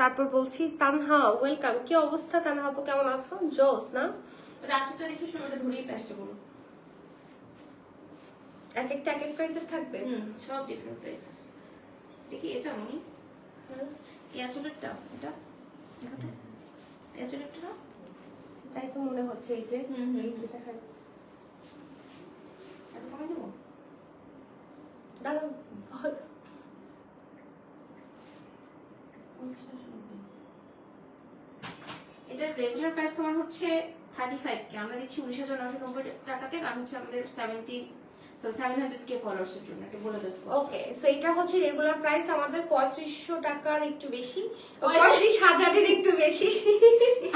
তারপর বলছি। তানহা ওয়েলকাম, কি অবস্থা তানহা আপু, কেমন আছো? জোস না? রাজুটা দেখে শুনে ধরিয়ে প্রাইসটা বলো। এক একটা এক এক প্রাইসের থাকবে, সব ডিফারেন্ট প্রাইস। দেখি এটা আমি এই আঁচলেরটা, এটা দেখাতে এই আঁচলেরটা না, তাই তো মনে হচ্ছে। এই যে এই যেটা এত কমাই দেবো দাদা বল। এটার রেগুলার প্রাইস তোমার হচ্ছে 35K, আমরা দিচ্ছি 19,990 টাকাতে, কারণ হচ্ছে আমাদের 700K ফলোয়ার্সের জন্য। এটা বলে দিচ্ছি। ওকে, সো এটা হচ্ছে রেগুলার প্রাইস আমাদের 3500 টাকার একটু বেশি, 35,000-এর একটু বেশি।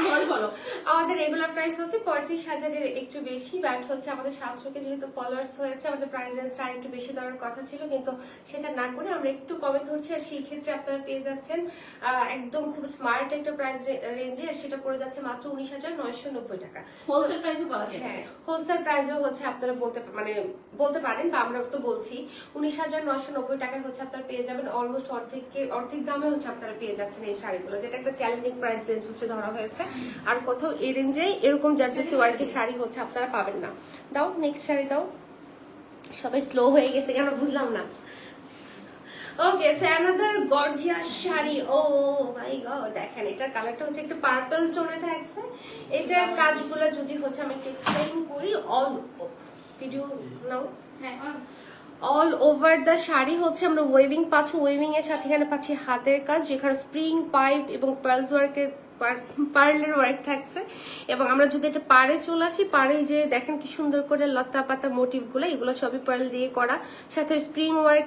আবার বলো। আমাদের রেগুলার প্রাইস হচ্ছে 35,000-এর একটু বেশি, বাট হচ্ছে আমাদের 700K যেহেতু ফলোয়ার্স হয়েছে, আমাদের প্রাইস রেঞ্জটা একটু বেশি দেওয়ার কথা ছিল, কিন্তু সেটা না করে আমরা একটু কমে ধরছি। আর সেই ক্ষেত্রে আপনারা পেয়ে যাচ্ছেন একদম খুব স্মার্ট একটা প্রাইস রেঞ্জে, আর সেটা পড়ে যাচ্ছে মাত্র 19,990 টাকা। হোলসেল প্রাইসও বলা যায়। হ্যাঁ, হোলসেল প্রাইসও হচ্ছে আপনারা বলতে পারেন, বা আমরা তো বলছি 19,990 টাকায় হচ্ছে আপনারা পেয়ে যাবেন। অলমোস্ট অর্ধেক দামে হচ্ছে আপনারা পেয়ে যাচ্ছেন এই শাড়িগুলো, যেটা একটা চ্যালেঞ্জিং প্রাইস রেঞ্জ হচ্ছে ধরা হয়েছে। আর কোথাও এই রেঞ্জে এরকম জারদোসি ওয়ার্কের শাড়ি হচ্ছে আপনারা পাবেন না। দাও নেক্সট শাড়ি দাও। সবাই স্লো হয়ে গেছে কেন বুঝলাম না। ওকে, সো অ্যানাদার গর্জিয়াস শাড়ি। ও মাই গড, দেখেন এটার কালারটা হচ্ছে একটা পার্পল টোনে থাকছে। এটার কাজগুলো যদি হচ্ছে আমি একটু এক্সপ্লেইন করি, অল ভিডিও নাও। হ্যাঁ, অল ওভার দ্য শাড়ি হচ্ছে আমরা ওয়েভিং পাচ্ছি, ওয়েভিং এর সাথে এখানে পাচ্ছি হাতের কাজ, যেখানে স্প্রিং পাইপ এবং পার্লস ওয়ার্কের পার্লের ওয়ার্ক থাকছে। এবং আমরা যদি এটা পাড়ে চলে আসি, পাড়ে যে দেখেন কি সুন্দর করে লতা পাতা মোটিভ গুলো, এগুলো সবই পার্ল দিয়ে করা, সাথে স্প্রিং ওয়ার্ক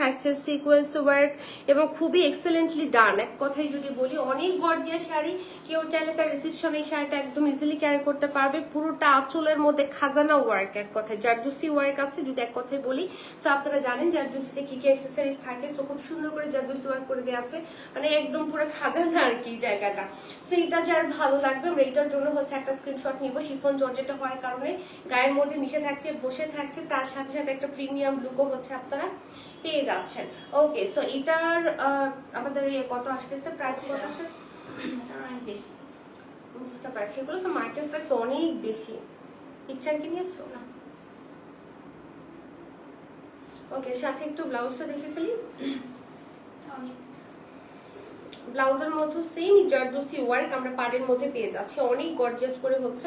থাকছে সিকোয়েন্স ওয়ার্ক, এবং খুবই এক্সেলেন্টলি ডান। এক কথায় যদি বলি অনেক গর্জিয়াস শাড়ি। কেউ চাইলে তার রিসেপশনে এই শাড়িটা একদম ইজিলি ক্যারি করতে পারবে। পুরোটা আঁচলের মধ্যে খাজানা ওয়ার্ক, এক কথায় জারদোসি ওয়ার্ক আছে যদি এক কথায় বলি। তো আপনারা জানেন জারদোসিতে কি কি অ্যাক্সেসরিজ থাকে, তো খুব সুন্দর করে জারদোসি ওয়ার্ক করে দেওয়া আছে, মানে একদম পুরো খাজানা আর কি জায়গাটা। তো এটা যার ভালো লাগবে আমরা এটার জন্য হচ্ছে একটা স্ক্রিনশট নিব। শিফন জর্জেটটা হওয়ার কারণে গায়ের মধ্যে মিশে থাকছে, বসে থাকছে, তার সাথে সাথে একটা প্রিমিয়াম লুকও হচ্ছে আপনারা পেয়ে যাচ্ছেন। ওকে, সো এটার আমাদের কত আসতেছে, প্রাইস কত আসতেছে অনেক বেশি বুঝতে পারছি। এগুলো তো মার্কেট প্রাইস অনেক বেশি। পিকচার কি নিয়েছো না? ওকে, সাথে একটু ব্লাউজটা দেখে ফেলি। অনেক ব্লাউজের মধ্যে সেম জারদোসি ওয়ার্ক আমরা পাড়ের মধ্যে পেয়ে যাচ্ছি, অনেক গর্জিয়াস করে হচ্ছে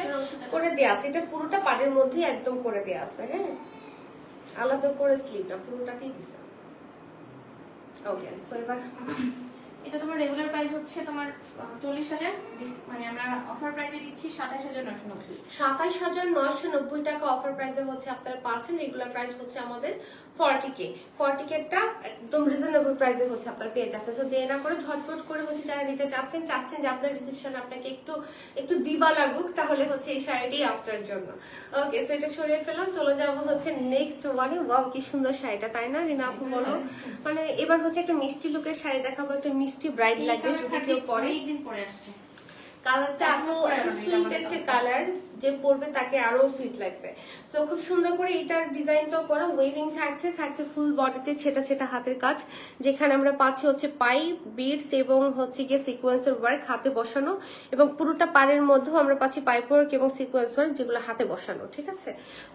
করে দেয়া আছে। এটা পুরোটা পাড়ের মধ্যে একদম করে দেয়া আছে। হ্যাঁ, আলাদা করে স্লিভটা পুরোটাতেই দিছে। ওকে, সো এবার এটা তোমার রেগুলার প্রাইস হচ্ছে তোমার 40,000, মানে আমরা অফার প্রাইসে দিচ্ছি 27,990। 27,990 টাকা অফার প্রাইসে হচ্ছে আপনারা পাচ্ছেন। রেগুলার প্রাইস হচ্ছে আমাদের 40K। 40K-টা একদম রিজনেবল প্রাইসে হচ্ছে আপনারা পেয়ে যাচ্ছেন। সো দেরি না করে ঝটপট করে হচ্ছে যারা নিতে চাচ্ছেন যে আপনার রিসেপশন আপনাকে একটু দিবা লাগুক, তাহলে হচ্ছে এই শাড়িটাই আপনার জন্য। ওকে, সো এটা সরিয়ে ফেলাম, চলে যাবো হচ্ছে নেক্সট ওয়ানে। ওয়াও, কি সুন্দর শাড়িটা, তাই না রিনা আপু বলো? মানে এবার হচ্ছে একটা মিষ্টি লুকের শাড়ি দেখাবো, একটা মিষ্টি ব্রাইট লাগবে যদি কেউ পরে। অনেকদিন পরে আসছে। কালারটা এত সুইট একটা কালার, যে পরবে তাকে আরো সুইট লাগবে। সো খুব সুন্দর করে এটার ডিজাইনটাও করা, ওয়েভিং থাকছে ফুল বডিতে ছেটা ছেটা হাতের কাজ, যেখানে আমরা পাচ্ছি হচ্ছে পাইপ বিডস এবং হচ্ছে গিয়ে সিকোয়েন্সের ওয়ার্ক হাতে বসানো, এবং পুরোটা পাড়ের মধ্যেও আমরা পাচ্ছি পাইপ ওয়ার্ক এবং সিকোয়েন্স ওয়ার্ক যেগুলো হাতে বসানো। ঠিক আছে,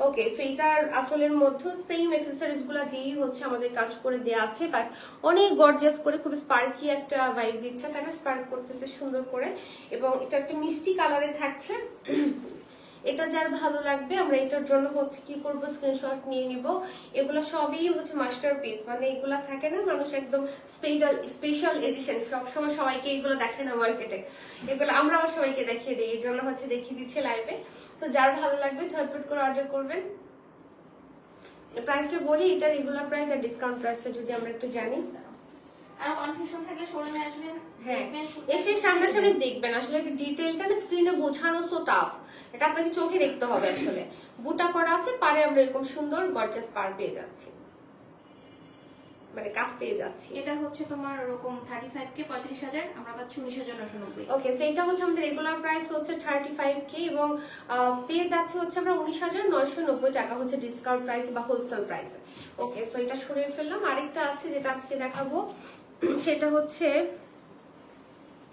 ওকে। সো এটার আঁচলের মধ্যে সেম অ্যাক্সেসরিজ গুলা দিয়েই হচ্ছে আমাদের কাজ করে দেওয়া আছে, বাট অনেক গর্জিয়াস করে, খুব স্পার্কি একটা ভাইব দিচ্ছে, তাই না? স্পার্ক করতেছে সুন্দর করে, এবং এটা একটা মিষ্টি কালারে থাকছে। এটা যার ভালো লাগবে আমরা এটার জন্য হচ্ছে কি করব, স্ক্রিনশট নিয়ে নিব। এগুলো সবই হচ্ছে মাস্টারপিস, মানে এগুলা থাকে না মানুষ একদম স্পেশাল এডিশন, সবসময় সবাইকে এগুলো দেখে না মার্কেটে, এগুলো আমরাও সবাইকে দেখিয়ে দিই, এই জন্য হচ্ছে দেখিয়ে দিচ্ছি লাইভে। তো যার ভালো লাগবে ঝটপট করে অর্ডার করবেন। প্রাইসটা বলি, এটা রেগুলার প্রাইস আর ডিসকাউন্ট প্রাইসটা যদি আমরা একটু জানি। আর কনফিউশন থাকলে শোরুমে আসবেন, হ্যাঁ, দেখবেন, এসে সামনাসামনি দেখবেন। আসলে ডিটেইলটা না স্ক্রিনে বোঝানো সো টাফ, এটা আপনাকে চোখে দেখতে হবে। আসলে বুটা করা আছে, পারে আমরা এরকম সুন্দর গর্জিয়াস পার পেয়ে যাচ্ছি, মানে কাজ পেয়ে যাচ্ছি। এটা হচ্ছে তোমার ওরকম 35K 35,000, আমরা পাচ্ছি 19,990। ওকে, সো এটা হচ্ছে আমাদের রেগুলার প্রাইস হচ্ছে 35K, এবং পেয়ে যাচ্ছে হচ্ছে আমরা 19,990 টাকা হচ্ছে ডিসকাউন্ট প্রাইস বা হোলসেল প্রাইস। ওকে, সো এটা সরিয়ে ফেললাম। আরেকটা আছে যেটা আজকে দেখাবো, সেটা হচ্ছে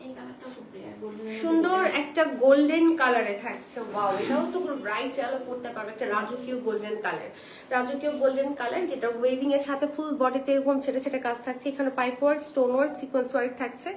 এই কালারটা খুব রেয়ার, গোল্ডেন সুন্দর একটা গোল্ডেন কালারে থাকছে। ওয়াও, এটাও তো পুরো ব্রাইট ইয়েলো করতে পারবে, একটা রাজকীয় গোল্ডেন কালার, যেটা ওয়েভিং এর সাথে ফুল বডিতে এরকম ছেটে ছেটে কাজ থাকছে। এখানে pipe work, stone work, sequence work থাকছে,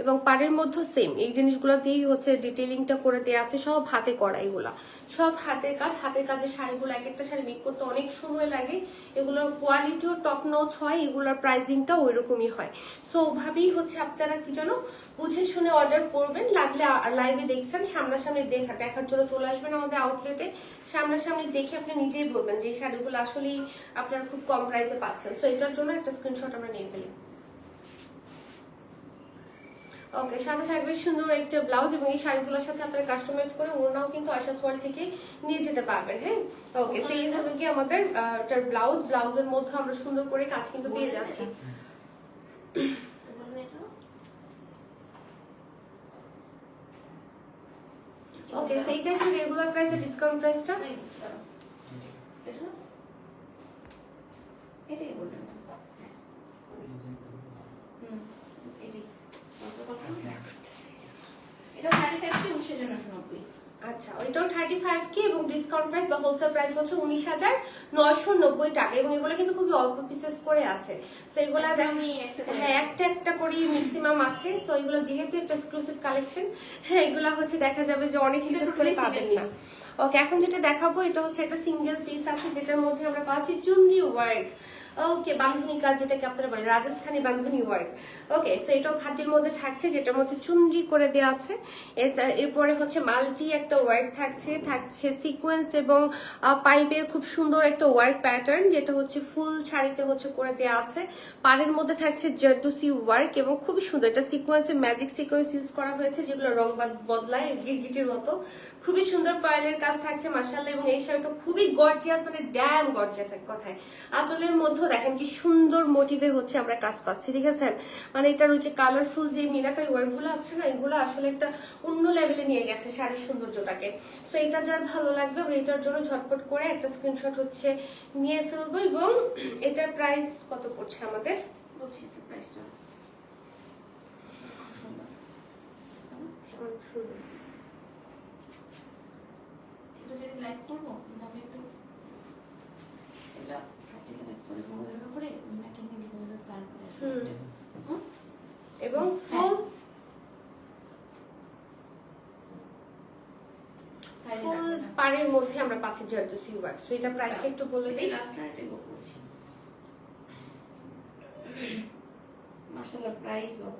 এবং পাড়ের মধ্যে সেম এই জিনিসগুলো দিয়েই হচ্ছে ডিটেইলিংটা করে দেওয়া আছে। সব হাতে করা, এগুলা সব হাতের কাজ। হাতের কাজের শাড়িগুলো, এক একটা শাড়ি মেক করতে অনেক সময় লাগে, এগুলোর কোয়ালিটিও টপ নচ হয়, এগুলোর প্রাইসিংটাও ওই রকমই হয়। সো ওভাবেই হচ্ছে আপনারা কি যেন বুঝে শুনে অর্ডার করবেন। লাগলে লাইভে দেখছেন, সামনাসামনি দেখার জন্য চলে আসবেন আমাদের আউটলেটে, সামনাসামনি দেখে আপনি নিজেই বলবেন যে এই শাড়িগুলো আসলেই আপনারা খুব কম প্রাইসে পাচ্ছেন। সো এটার জন্য একটা স্ক্রিনশট আমরা নিয়ে ফেলি। ওকে, সাথে থাকবে সুন্দর একটা ব্লাউজ, এবং এই শাড়িগুলোর সাথে আপনারা কাস্টমাইজ করে ওড়নাও কিন্তু আশাস ওয়ার্ল্ড থেকে নিয়ে যেতে পারবেন। হ্যাঁ, ওকে। সেই হলো কি আমাদের এটার ব্লাউজের মধ্যে আমরা সুন্দর করে কাজ কিন্তু পেয়ে যাচ্ছি। ওকে, সেইটা একটু রেগুলার প্রাইস আর ডিসকাউন্ট প্রাইসটা। এটাই গোল্ডেন, এটা 35K 19,990। আচ্ছা, ওইটাও 35K, এবং ডিসকাউন্ট প্রাইস বা হোলসেল প্রাইস হচ্ছে 19,990 টাকা, এবং এগুলো কিন্তু খুবই অল্প পিসেস করে আছে। সো এগুলো হ্যাঁ একটা করে ম্যাক্সিমাম আছে। সো এগুলো যেহেতু একটা এক্সক্লুসিভ কালেকশন, হ্যাঁ এগুলো হচ্ছে দেখা যাবে যে অনেক পিসেস করে পাবেন না। ওকে, এখন যেটা দেখাবো এটা হচ্ছে একটা সিঙ্গেল পিস আছে, যেটার মধ্যে আমরা পাচ্ছি চুনরি ওয়ার্ক। ওকে, বান্ধনী কাজ যেটাকে আপনারা বলেন, রাজস্থানী বান্ধনী ওয়ার্ক। ওকে, সো এটাও খাদ্যের মধ্যে থাকছে, যেটার মধ্যে চুনরি করে দেওয়া আছে। এরপরে হচ্ছে মাল্টি একটা ওয়ার্ক থাকছে সিকোয়েন্স এবং পাইপের খুব সুন্দর একটা ওয়ার্ক প্যাটার্ন, যেটা হচ্ছে ফুল শাড়িতে হচ্ছে করে দেওয়া আছে। পাড়ের মধ্যে থাকছে জারদোসি ওয়ার্ক, এবং খুবই সুন্দর এটা সিকোয়েন্সে ম্যাজিক সিকোয়েন্স ইউজ করা হয়েছে, যেগুলো রং বদলায় গিরগিটির মতো। খুবই সুন্দর পার্লের কাজ থাকছে মাশাআল্লাহ, এবং এই শাড়িটা খুবই গর্জিয়াস, মানে ড্যাম গর্জিয়াস এক কথায়। আঁচলের মধ্যে দেখেন কি সুন্দর মোটিভে হচ্ছে আমরা কাজ পাচ্ছি, দেখেছেন? মানে এটার ওই যে কালারফুল যে মিনাকারি ওয়ার্ক গুলো আছে না, এগুলো আসলে একটা অন্য লেভেলে নিয়ে গেছে শাড়ির সৌন্দর্যটাকে। তো এটা যার ভালো লাগবে আমরা এটার জন্য ঝটপট করে একটা স্ক্রিনশট হচ্ছে নিয়ে ফেলবো। এবং এটার প্রাইস কত পড়ছে আমাদের বলছি, একটু প্রাইসটা খুব সুন্দর, অনেক সুন্দর। এটা যদি লাইক করবো তাহলে একটু এটা প্র্যাকটিক্যাল করে ওইভাবে করে ম্যাকিং এ দিকে প্ল্যান করে হুম। এবং ফুল ফুল পাড়ের মধ্যে আমরা পাচ্ছি জর্জেসি ওয়ার্ক। সো এটা প্রাইসটা একটু বলে দিই। লাস্ট নাইটে বলছি মাশাআল্লাহ প্রাইসও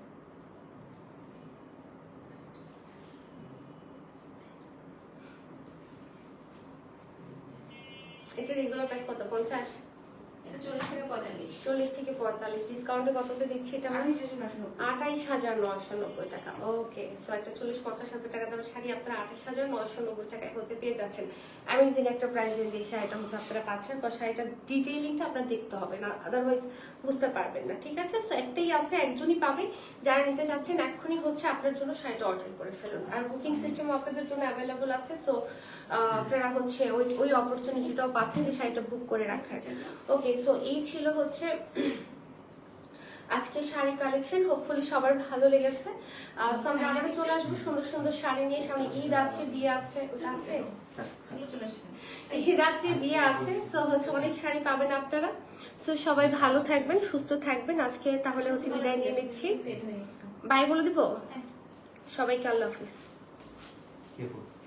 এটা রেগুলার প্রাইস কত? 50? এটা 40 থেকে 45 40 থেকে 45। ডিসকাউন্টে কততে দিচ্ছি এটা আমরা? 28,990 28,990 টাকা। ওকে, সো একটা 40-50 হাজার টাকা দামের শাড়ি আপনারা 28,990 টাকায় হচ্ছে পেয়ে যাচ্ছেন। অ্যামেজিং একটা প্রাইস রেঞ্জ এই শাড়িটা হচ্ছে আপনারা পাচ্ছেন। তো শাড়িটা ডিটেইলিংটা আপনার দেখতে হবে না, আদারওয়াইজ বুঝতে পারবেন না। ঠিক আছে, সো একটাই আছে, একজনই পাবে। যারা নিতে চাচ্ছেন এক্ষুনি হচ্ছে আপনার জন্য শাড়িটা অর্ডার করে ফেলুন। আর বুকিং সিস্টেম আপনাদের জন্য অ্যাভেলেবল আছে। সো আপনারা হচ্ছে ওই অপরচুনিটিটাও পাচ্ছেন যে শাড়িটা বুক করে রাখার। ওকে, সো এই ছিল হচ্ছে আজকে শাড়ি কালেকশন। হোপফুলি সবার ভালো লেগেছে। সো আমরা আবারও চলে আসবো সুন্দর সুন্দর শাড়ি নিয়ে। সামনে ঈদ আছে, বিয়ে আছে, ওটা আছে, ঈদ আছে, বিয়ে আছে। সো হচ্ছে অনেক শাড়ি পাবেন আপনারা। সো সবাই ভালো থাকবেন, সুস্থ থাকবেন। আজকে তাহলে হচ্ছে বিদায় নিয়ে নিচ্ছি। বাই বলে দিব সবাইকে। আল্লাহ হাফিজ।